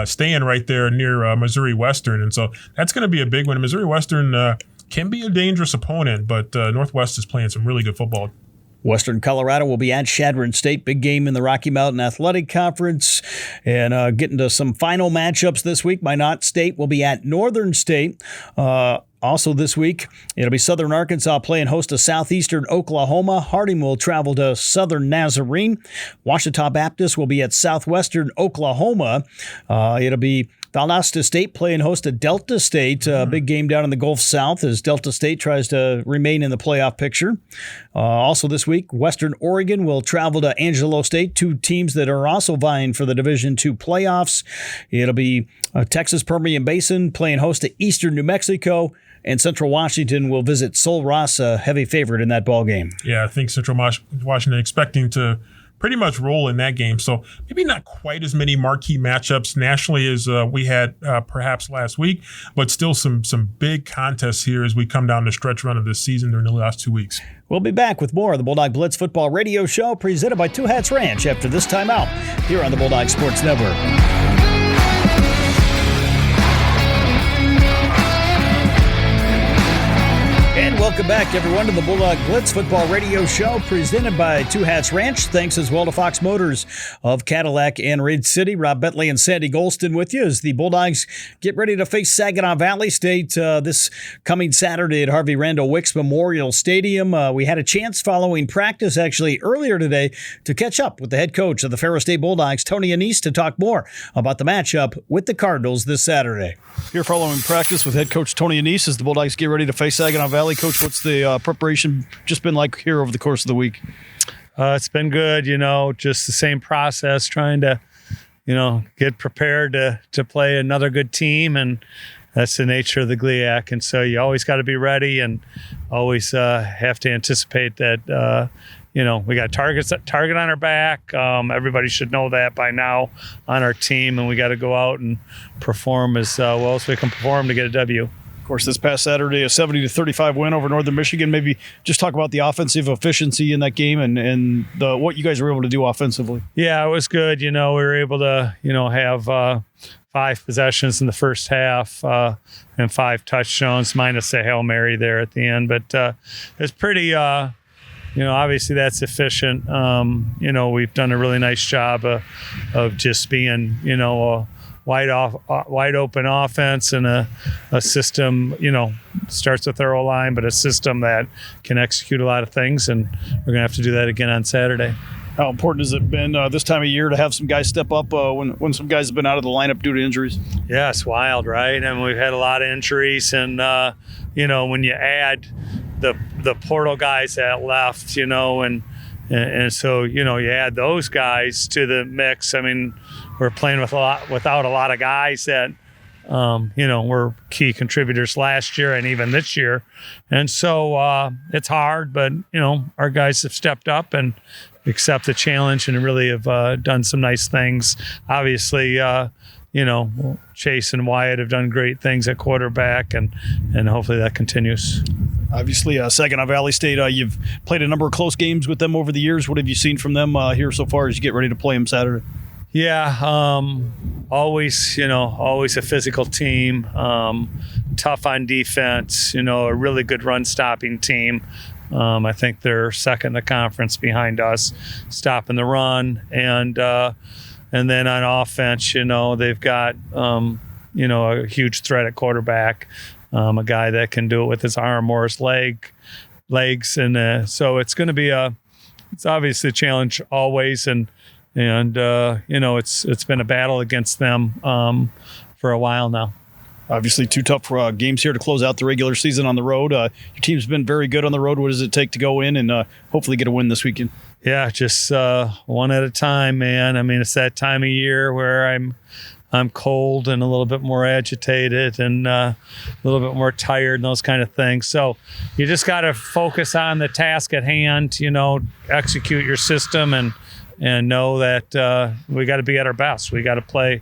staying right there near Missouri Western. And so that's going to be a big one. Missouri Western can be a dangerous opponent, but Northwest is playing some really good football. Western Colorado will be at Chadron State. Big game in the Rocky Mountain Athletic Conference. And getting to some final matchups this week, Minot State will be at Northern State. Also this week, it'll be Southern Arkansas playing host to Southeastern Oklahoma. Harding will travel to Southern Nazarene. Ouachita Baptist will be at Southwestern Oklahoma. It'll be Valdosta State playing host to Delta State. Big game down in the Gulf South as Delta State tries to remain in the playoff picture. Also this week, Western Oregon will travel to Angelo State, 2 teams that are also vying for the Division II playoffs. It'll be Texas Permian Basin playing host to Eastern New Mexico. And Central Washington will visit Sul Ross, a heavy favorite in that ball game. Yeah, I think Central Washington expecting to pretty much roll in that game. So maybe not quite as many marquee matchups nationally as we had perhaps last week, but still some big contests here as we come down the stretch run of this season during the last 2 weeks. We'll be back with more of the Bulldog Blitz Football Radio Show presented by Two Hats Ranch after this timeout here on the Bulldog Sports Network. And welcome back, everyone, to the Bulldog Blitz Football Radio Show presented by Two Hats Ranch. Thanks as well to Fox Motors of Cadillac and Reed City. Rob Bentley and Sandy Golston with you as the Bulldogs get ready to face Saginaw Valley State this coming Saturday at Harvey Randall Wicks Memorial Stadium. We had a chance following practice actually earlier today to catch up with the head coach of the Ferris State Bulldogs, Tony Anise, to talk more about the matchup with the Cardinals this Saturday. Here following practice with head coach Tony Anise as the Bulldogs get ready to face Saginaw Valley. Coach, what's the preparation just been like here over the course of the week? It's been good, just the same process, trying to, get prepared to play another good team, and that's the nature of the GLIAC. And so you always got to be ready and always have to anticipate that, we got target on our back. Everybody should know that by now on our team, and we got to go out and perform as well as we can perform to get a W. Of course, this past Saturday, a 70-35 win over Northern Michigan. Maybe just talk about the offensive efficiency in that game and what you guys were able to do offensively. Yeah, it was good. We were able to, have 5 possessions in the first half and 5 touchdowns, minus a Hail Mary there at the end. But it's pretty, obviously that's efficient. We've done a really nice job of just being, a wide open offense and a system, starts with our O-line, but a system that can execute a lot of things, and we're going to have to do that again on Saturday. How important has it been this time of year to have some guys step up when some guys have been out of the lineup due to injuries? Yeah, it's wild, right? And we've had a lot of injuries, and when you add the portal guys that left, and so you add those guys to the mix. I mean, we're playing without a lot of guys that were key contributors last year and even this year, and so it's hard. But our guys have stepped up and accept the challenge and really have done some nice things. Obviously, Chase and Wyatt have done great things at quarterback, and hopefully that continues. Obviously, Saginaw Valley State, you've played a number of close games with them over the years. What have you seen from them here so far as you get ready to play them Saturday? Yeah, always a physical team, tough on defense, a really good run-stopping team. I think they're second in the conference behind us, stopping the run. And then on offense, they've got, a huge threat at quarterback, a guy that can do it with his arm or his legs. And so it's going to be it's obviously a challenge always. And it's been a battle against them for a while now. Obviously, 2 tough games here to close out the regular season on the road. Your team's been very good on the road. What does it take to go in and hopefully get a win this weekend? Yeah, just one at a time, man. I mean, it's that time of year where I'm cold and a little bit more agitated and a little bit more tired and those kind of things. So you just got to focus on the task at hand, execute your system and know that we got to be at our best. We got to play,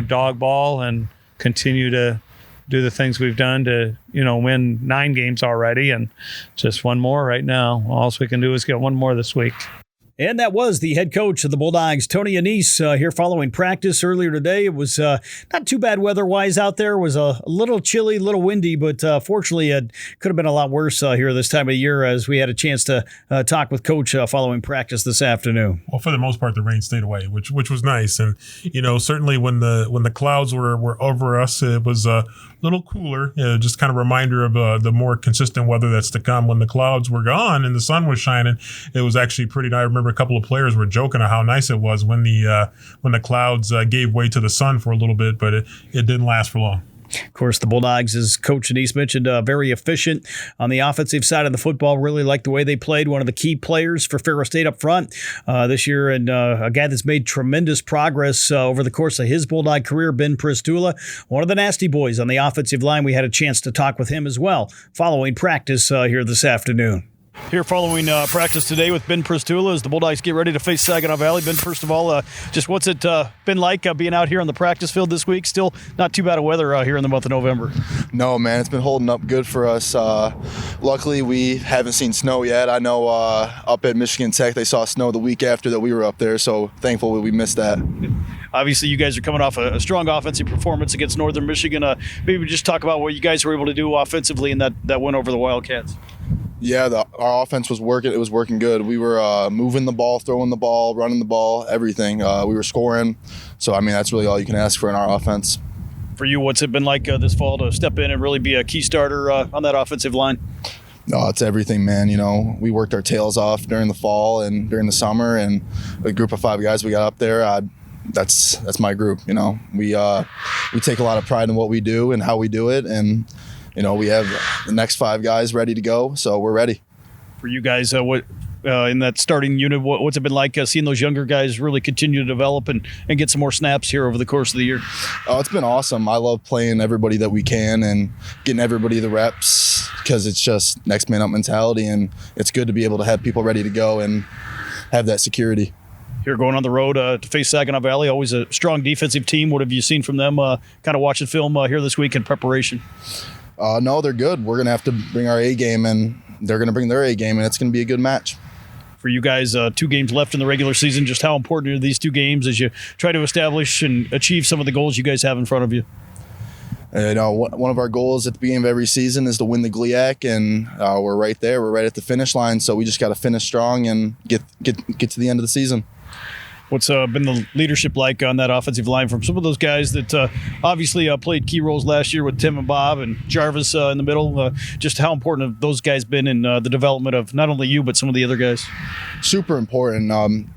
dog ball and continue to do the things we've done to, win 9 games already and just one more right now. All we can do is get one more this week. And that was the head coach of the Bulldogs, Tony Anise, here following practice earlier today. It was not too bad weather-wise out there. It was a little chilly, a little windy, but fortunately it could have been a lot worse here this time of year as we had a chance to talk with Coach following practice this afternoon. Well, for the most part, the rain stayed away, which was nice. And, certainly when the clouds were over us, it was a little cooler. Just kind of reminder of the more consistent weather that's to come. When the clouds were gone and the sun was shining, it was actually pretty nice. I remember a couple of players were joking of how nice it was when the clouds gave way to the sun for a little bit, but it didn't last for long. Of course, the Bulldogs, as Coach Anise mentioned, very efficient on the offensive side of the football. Really liked the way they played. One of the key players for Ferris State up front this year, and a guy that's made tremendous progress over the course of his Bulldog career, Ben Pristula, one of the nasty boys on the offensive line. We had a chance to talk with him as well following practice here this afternoon. Here following practice today with Ben Pristula as the Bulldogs get ready to face Saginaw Valley. Ben, first of all, just what's it been like being out here on the practice field this week? Still not too bad of weather here in the month of November. No, man, it's been holding up good for us. Luckily, we haven't seen snow yet. I know up at Michigan Tech, they saw snow the week after that we were up there, so thankfully we missed that. Obviously, you guys are coming off a strong offensive performance against Northern Michigan. Maybe just talk about what you guys were able to do offensively in that win over the Wildcats. Yeah, our offense was working. It was working good. We were moving the ball, throwing the ball, running the ball, everything. We were scoring. So, I mean, that's really all you can ask for in our offense. For you, what's it been like this fall to step in and really be a key starter on that offensive line? No, it's everything, man. You know, we worked our tails off during the fall and during the summer, and a group of 5 guys we got up there, that's my group. You know, we take a lot of pride in what we do and how we do it, and you know, we have the next 5 guys ready to go, so we're ready. For you guys, what in that starting unit, what's it been like seeing those younger guys really continue to develop and get some more snaps here over the course of the year? Oh, it's been awesome. I love playing everybody that we can and getting everybody the reps because it's just next man up mentality, and it's good to be able to have people ready to go and have that security. Here going on the road to face Saginaw Valley, always a strong defensive team. What have you seen from them kind of watching film here this week in preparation? No, they're good. We're going to have to bring our A game, and they're going to bring their A game, and it's going to be a good match. For you guys, 2 games left in the regular season, just how important are these 2 games as you try to establish and achieve some of the goals you guys have in front of you? You know, one of our goals at the beginning of every season is to win the GLIAC, and we're right there. We're right at the finish line, so we just got to finish strong and get to the end of the season. What's been the leadership like on that offensive line from some of those guys that obviously played key roles last year with Tim and Bob and Jarvis in the middle? Just how important have those guys been in the development of not only you but some of the other guys? Super important.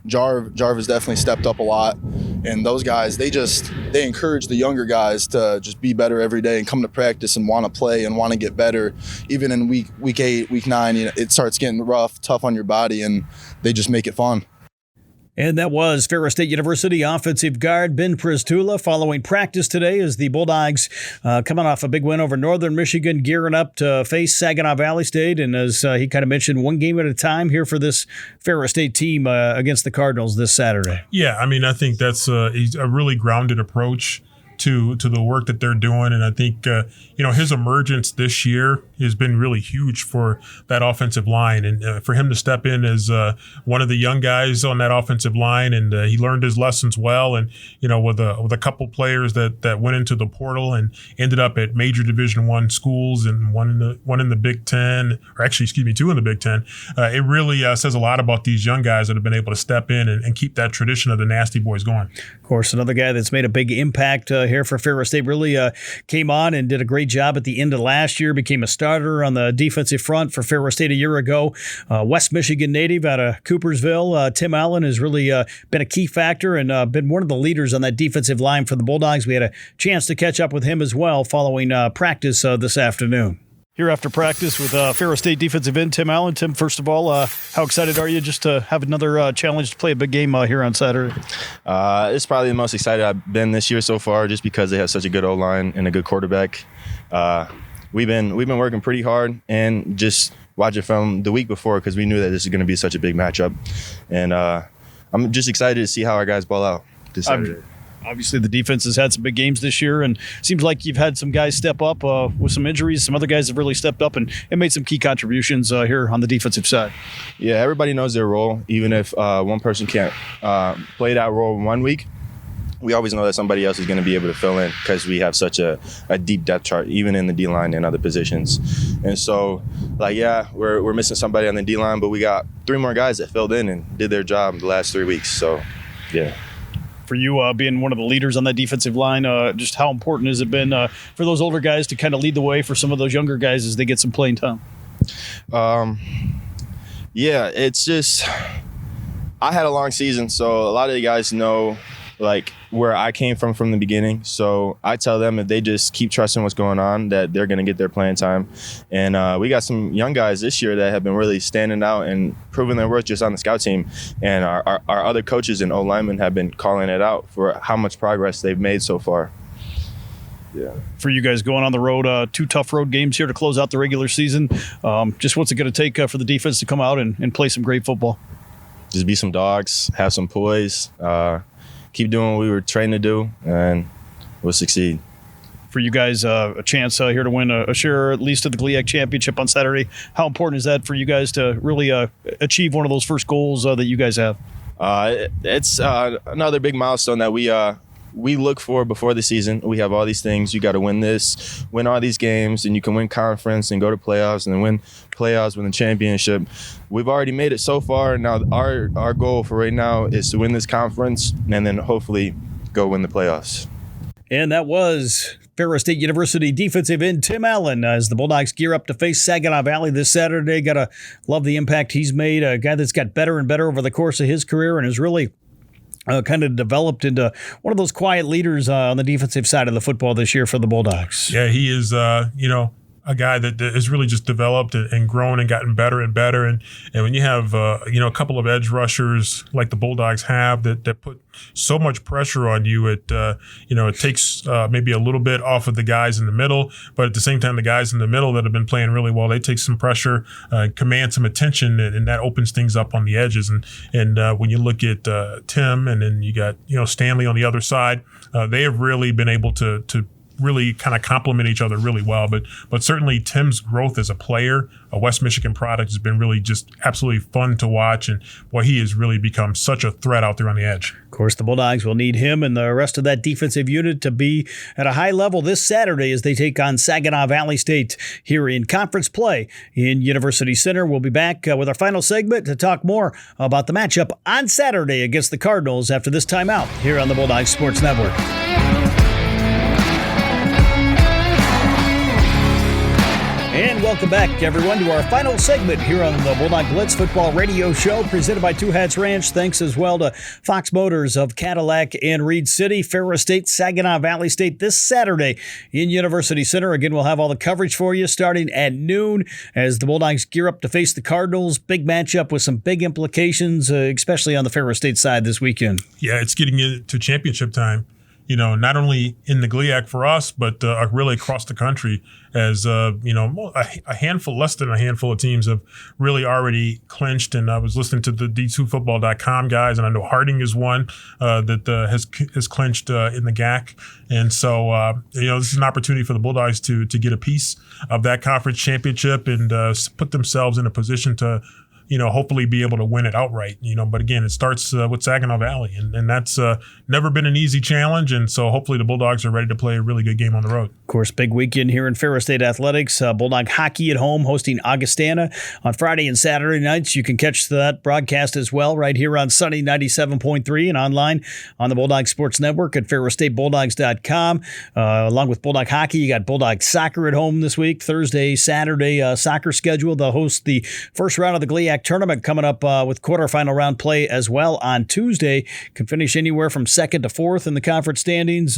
Jarvis definitely stepped up a lot, and those guys they encourage the younger guys to just be better every day and come to practice and want to play and want to get better. Even in week 8, week 9, you know, it starts getting rough, tough on your body, and they just make it fun. And that was Ferris State University offensive guard Ben Pristula following practice today as the Bulldogs coming off a big win over Northern Michigan, gearing up to face Saginaw Valley State. And as he kind of mentioned, 1 game at a time here for this Ferris State team against the Cardinals this Saturday. Yeah, I mean, I think that's a really grounded approach to the work that they're doing. And I think, his emergence this year has been really huge for that offensive line. And for him to step in as one of the young guys on that offensive line, and he learned his lessons well. And, with a couple players that went into the portal and ended up at major Division I schools and one in the Big Ten, or actually, 2 in the Big Ten, it really says a lot about these young guys that have been able to step in and keep that tradition of the Nasty Boys going. Of course, another guy that's made a big impact here for Ferris State really came on and did a great job at the end of last year, became a starter on the defensive front for Ferris State a year ago. West Michigan native out of Coopersville, Tim Allen has really been a key factor and been one of the leaders on that defensive line for the Bulldogs. We had a chance to catch up with him as well following practice this afternoon. Here after practice with Ferris State defensive end Tim Allen. Tim, first of all, how excited are you just to have another challenge to play a big game here on Saturday? It's probably the most excited I've been this year so far, just because they have such a good O-line and a good quarterback. We've been working pretty hard and just watching from the week before because we knew that this is going to be such a big matchup, and I'm just excited to see how our guys ball out this Saturday. Obviously, the defense has had some big games this year, and seems like you've had some guys step up with some injuries. Some other guys have really stepped up and made some key contributions here on the defensive side. Yeah, everybody knows their role. Even if one person can't play that role 1 week, we always know that somebody else is going to be able to fill in because we have such a deep depth chart, even in the D-line and other positions. And so, we're missing somebody on the D-line, but we got 3 more guys that filled in and did their job the last 3 weeks. So, yeah. For you being one of the leaders on that defensive line, just how important has it been for those older guys to kind of lead the way for some of those younger guys as they get some playing time? Yeah, it's just I had a long season, so a lot of the guys know where I came from the beginning. So I tell them if they just keep trusting what's going on, that they're going to get their playing time. And we got some young guys this year that have been really standing out and proving their worth just on the scout team. And our other coaches and O-linemen have been calling it out for how much progress they've made so far. Yeah. For you guys going on the road, 2 tough road games here to close out the regular season. Just what's it going to take for the defense to come out and play some great football? Just be some dogs, have some poise, keep doing what we were trained to do, and we'll succeed. For you guys, a chance here to win a share at least of the GLIAC championship on Saturday. How important is that for you guys to really achieve one of those first goals that you guys have? It's another big milestone that we look for before the season. We have all these things. You got to win this, win all these games, and you can win conference and go to playoffs and then win playoffs, win the championship. We've already made it so far. Now our goal for right now is to win this conference and then hopefully go win the playoffs. And that was Ferris State University defensive end Tim Allen as the Bulldogs gear up to face Saginaw Valley this Saturday. Got to love the impact he's made, a guy that's got better and better over the course of his career and has really kind of developed into one of those quiet leaders on the defensive side of the football this year for the Bulldogs. Yeah, he is, a guy that has really just developed and grown and gotten better and better. And when you have, a couple of edge rushers like the Bulldogs have that put so much pressure on you, it takes maybe a little bit off of the guys in the middle. But at the same time, the guys in the middle that have been playing really well, they take some pressure, command some attention, and that opens things up on the edges. And when you look at Tim and then you got, Stanley on the other side, they have really been able to really kind of complement each other really well. But certainly Tim's growth as a player, a West Michigan product, has been really just absolutely fun to watch. And boy, he has really become such a threat out there on the edge. Of course, the Bulldogs will need him and the rest of that defensive unit to be at a high level this Saturday as they take on Saginaw Valley State here in conference play in University Center. We'll be back with our final segment to talk more about the matchup on Saturday against the Cardinals after this timeout here on the Bulldog Sports Network. And welcome back, everyone, to our final segment here on the Bulldog Blitz Football Radio Show, presented by Two Hats Ranch. Thanks as well to Fox Motors of Cadillac and Reed City, Ferris State, Saginaw Valley State this Saturday in University Center. Again, we'll have all the coverage for you starting at noon as the Bulldogs gear up to face the Cardinals. Big matchup with some big implications, especially on the Ferris State side this weekend. Yeah, it's getting into championship time. Not only in the GLIAC for us, but really across the country as, less than a handful of teams have really already clinched. And I was listening to the D2football.com guys, and I know Harding is one that has clinched in the GAC. And so, this is an opportunity for the Bulldogs to get a piece of that conference championship and put themselves in a position to hopefully be able to win it outright, but again, it starts with Saginaw Valley and that's never been an easy challenge. And so hopefully the Bulldogs are ready to play a really good game on the road. Of course, big weekend here in Ferris State Athletics. Bulldog hockey at home hosting Augustana on Friday and Saturday nights. You can catch that broadcast as well right here on Sunny 97.3 and online on the Bulldog Sports Network at ferrisstatebulldogs.com. Along with Bulldog hockey, you got Bulldog soccer at home this week. Thursday, Saturday soccer schedule. They'll host the first round of the GLIAC tournament coming up with quarterfinal round play as well on Tuesday. Can finish anywhere from second to fourth in the conference standings.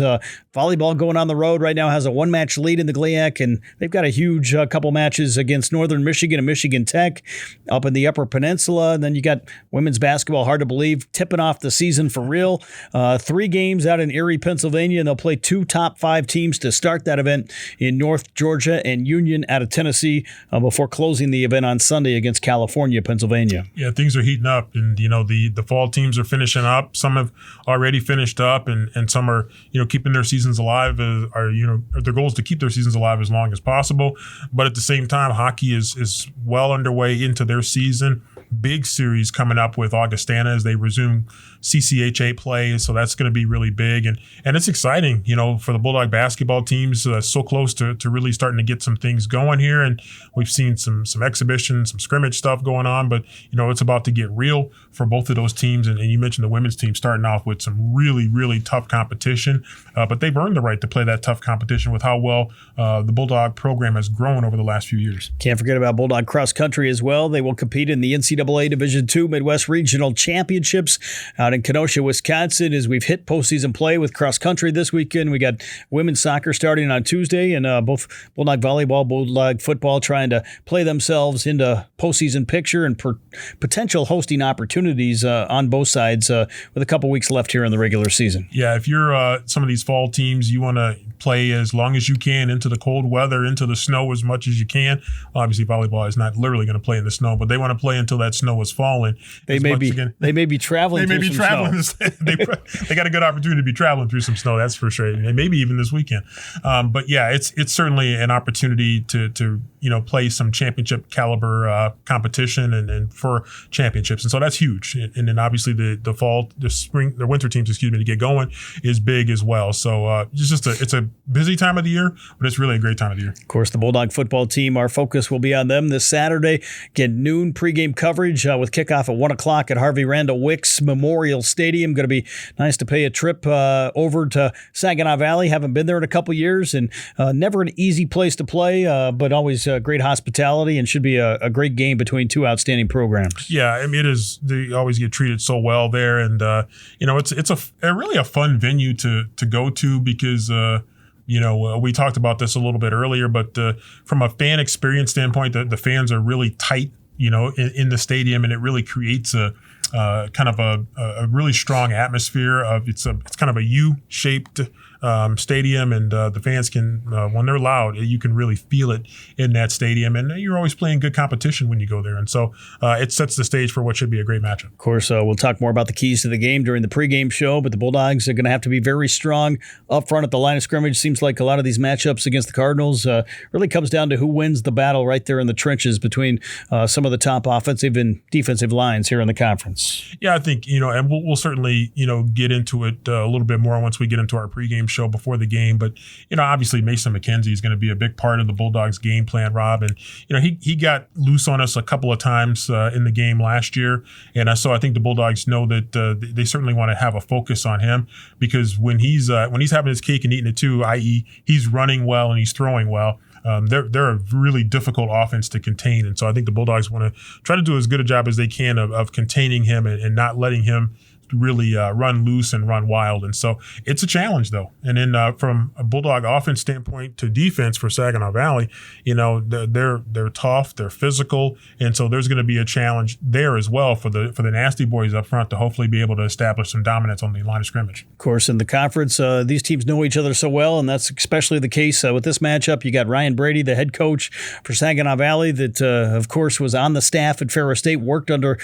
Volleyball going on the road right now has a one-match lead in the GLIAC, and they've got a huge couple matches against Northern Michigan and Michigan Tech up in the Upper Peninsula. And then you got women's basketball, hard to believe, tipping off the season for real. 3 games out in Erie, Pennsylvania, and they'll play 2 top 5 teams to start that event in North Georgia and Union out of Tennessee before closing the event on Sunday against California, Pennsylvania. Yeah, things are heating up, and the fall teams are finishing up. Some have already finished up, and some are keeping their seasons alive. Their goal is to keep their seasons alive as long as possible. But at the same time, hockey is well underway into their season. Big series coming up with Augustana as they resume CCHA play, so that's going to be really big, and it's exciting, for the Bulldog basketball teams, so close to really starting to get some things going here, and we've seen some exhibition, some scrimmage stuff going on, but it's about to get real for both of those teams, and you mentioned the women's team starting off with some really, really tough competition, but they've earned the right to play that tough competition with how well the Bulldog program has grown over the last few years. Can't forget about Bulldog cross country as well. They will compete in the NCAA NCAA Division II Midwest Regional Championships out in Kenosha, Wisconsin, as we've hit postseason play with cross country this weekend. We got women's soccer starting on Tuesday, and both Bulldog volleyball, Bulldog football trying to play themselves into postseason picture and potential hosting opportunities on both sides with a couple weeks left here in the regular season. Yeah, if you're some of these fall teams, you want to play as long as you can into the cold weather, into the snow as much as you can. Obviously, volleyball is not literally going to play in the snow, but they want to play until that snow is falling. They may be traveling. They may be traveling. They got a good opportunity to be traveling through some snow. That's for sure. And maybe even this weekend. But yeah, it's certainly an opportunity to play some championship caliber competition and for championships. And so that's huge. And then obviously the fall, the winter teams, to get going is big as well. So it's a busy time of the year, but it's really a great time of the year. Of course, the Bulldog football team, our focus will be on them this Saturday. Again, noon pregame coverage with kickoff at 1 o'clock at Harvey Randall Wicks Memorial Stadium. Going to be nice to pay a trip over to Saginaw Valley. Haven't been there in a couple years, and never an easy place to play, but always great hospitality, and should be a great game between two outstanding programs. Yeah, I mean, it is. They always get treated so well there, and it's really a fun venue to go to because. We talked about this a little bit earlier, but from a fan experience standpoint, the fans are really tight, in the stadium, and it really creates a kind of a really strong atmosphere. It's kind of a U-shaped stadium, and the fans can, when they're loud, you can really feel it in that stadium, and you're always playing good competition when you go there, and so it sets the stage for what should be a great matchup. Of course, we'll talk more about the keys to the game during the pregame show, but the Bulldogs are going to have to be very strong up front at the line of scrimmage. Seems like a lot of these matchups against the Cardinals really comes down to who wins the battle right there in the trenches between some of the top offensive and defensive lines here in the conference. Yeah, I think, and we'll certainly, get into it a little bit more once we get into our pregame show before the game. But, obviously Mason McKenzie is going to be a big part of the Bulldogs game plan, Rob. And, he got loose on us a couple of times in the game last year. And so I think the Bulldogs know that they certainly want to have a focus on him, because when he's having his cake and eating it too, i.e. he's running well and he's throwing well, they're a really difficult offense to contain. And so I think the Bulldogs want to try to do as good a job as they can of containing him and not letting him really run loose and run wild. And so it's a challenge, though. And then from a Bulldog offense standpoint to defense for Saginaw Valley, they're tough, they're physical, and so there's going to be a challenge there as well for the nasty boys up front to hopefully be able to establish some dominance on the line of scrimmage. Of course, in the conference, these teams know each other so well, and that's especially the case with this matchup. You got Ryan Brady, the head coach for Saginaw Valley, that of course was on the staff at Ferris State, worked under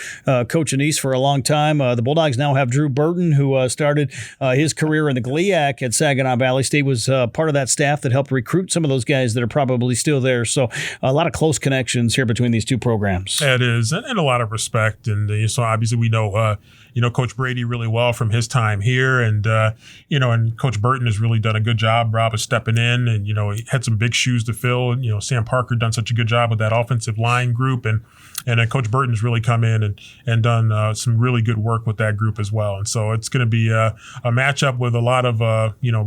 Coach Anise for a long time. The Bulldogs now have Drew Burton, who started his career in the GLIAC at Saginaw Valley State, was part of that staff that helped recruit some of those guys that are probably still there. So a lot of close connections here between these two programs. It is, and a lot of respect. And so obviously we know Coach Brady really well from his time here, and and Coach Burton has really done a good job, Rob, of stepping in, and he had some big shoes to fill. And Sam Parker done such a good job with that offensive line group, and Coach Burton's really come in and done some really good work with that group as well. And so it's going to be a matchup with a lot of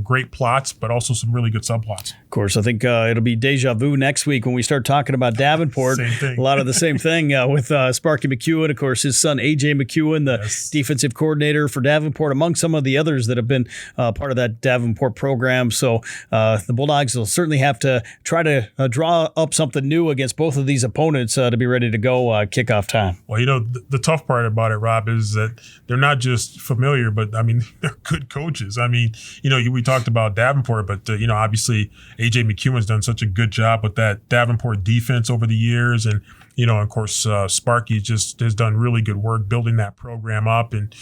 great plots, but also some really good subplots. Of course, I think it'll be deja vu next week when we start talking about Davenport. Same thing. A lot of the same thing with Sparky McEwen, of course, his son AJ McEwen, the defensive coordinator for Davenport, among some of the others that have been part of that Davenport program. So the Bulldogs will certainly have to try to draw up something new against both of these opponents to be ready to go kickoff time. Well, the tough part about it, Rob, is that they're not just familiar, but I mean, they're good coaches. I mean, we talked about Davenport, but obviously AJ McEwen's done such a good job with that Davenport defense over the years, and of course, Sparky just has done really good work building that program up, and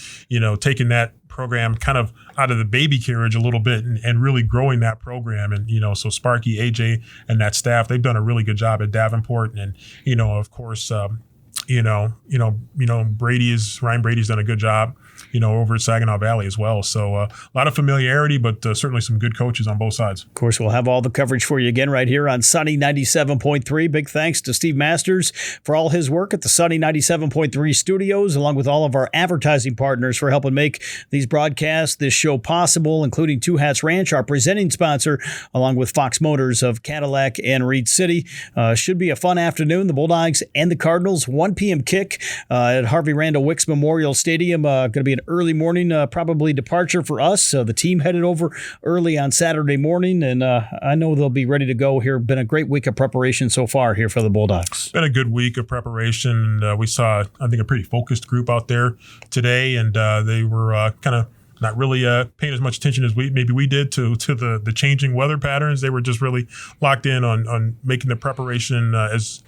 taking that program kind of out of the baby carriage a little bit and really growing that program. And so Sparky, AJ, and that staff, they've done a really good job at Davenport, and of course. Ryan Brady's done a good job over at Saginaw Valley as well. So a lot of familiarity, but certainly some good coaches on both sides. Of course, we'll have all the coverage for you again right here on Sunny 97.3. Big thanks to Steve Masters for all his work at the Sunny 97.3 studios, along with all of our advertising partners for helping make these broadcasts, this show possible, including Two Hats Ranch, our presenting sponsor, along with Fox Motors of Cadillac and Reed City. Should be a fun afternoon. The Bulldogs and the Cardinals, 1 p.m. kick at Harvey Randall Wicks Memorial Stadium. Going to be an early morning, probably departure for us. The team headed over early on Saturday morning, and I know they'll be ready to go here. Been a great week of preparation so far here for the Bulldogs. Been a good week of preparation. We saw, I think, a pretty focused group out there today, and they were kind of not really paying as much attention as we did to the changing weather patterns. They were just really locked in on making the preparation as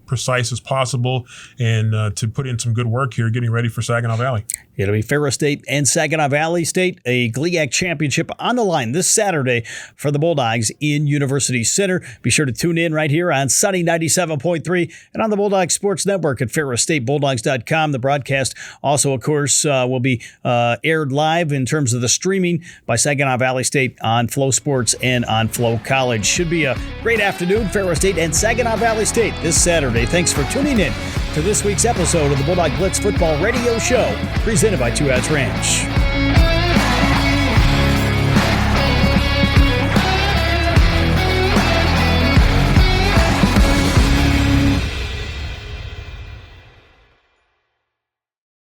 precise as possible, and to put in some good work here, getting ready for Saginaw Valley. It'll be Ferris State and Saginaw Valley State, a GLIAC championship on the line this Saturday for the Bulldogs in University Center. Be sure to tune in right here on Sunny 97.3 and on the Bulldog Sports Network at FerrisStateBulldogs.com. The broadcast also, of course, will be aired live in terms of the streaming by Saginaw Valley State on Flow Sports and on Flow College. Should be a great afternoon, Ferris State and Saginaw Valley State this Saturday. Thanks for tuning in to this week's episode of the Bulldog Blitz Football Radio Show, presented by Two Hats Ranch.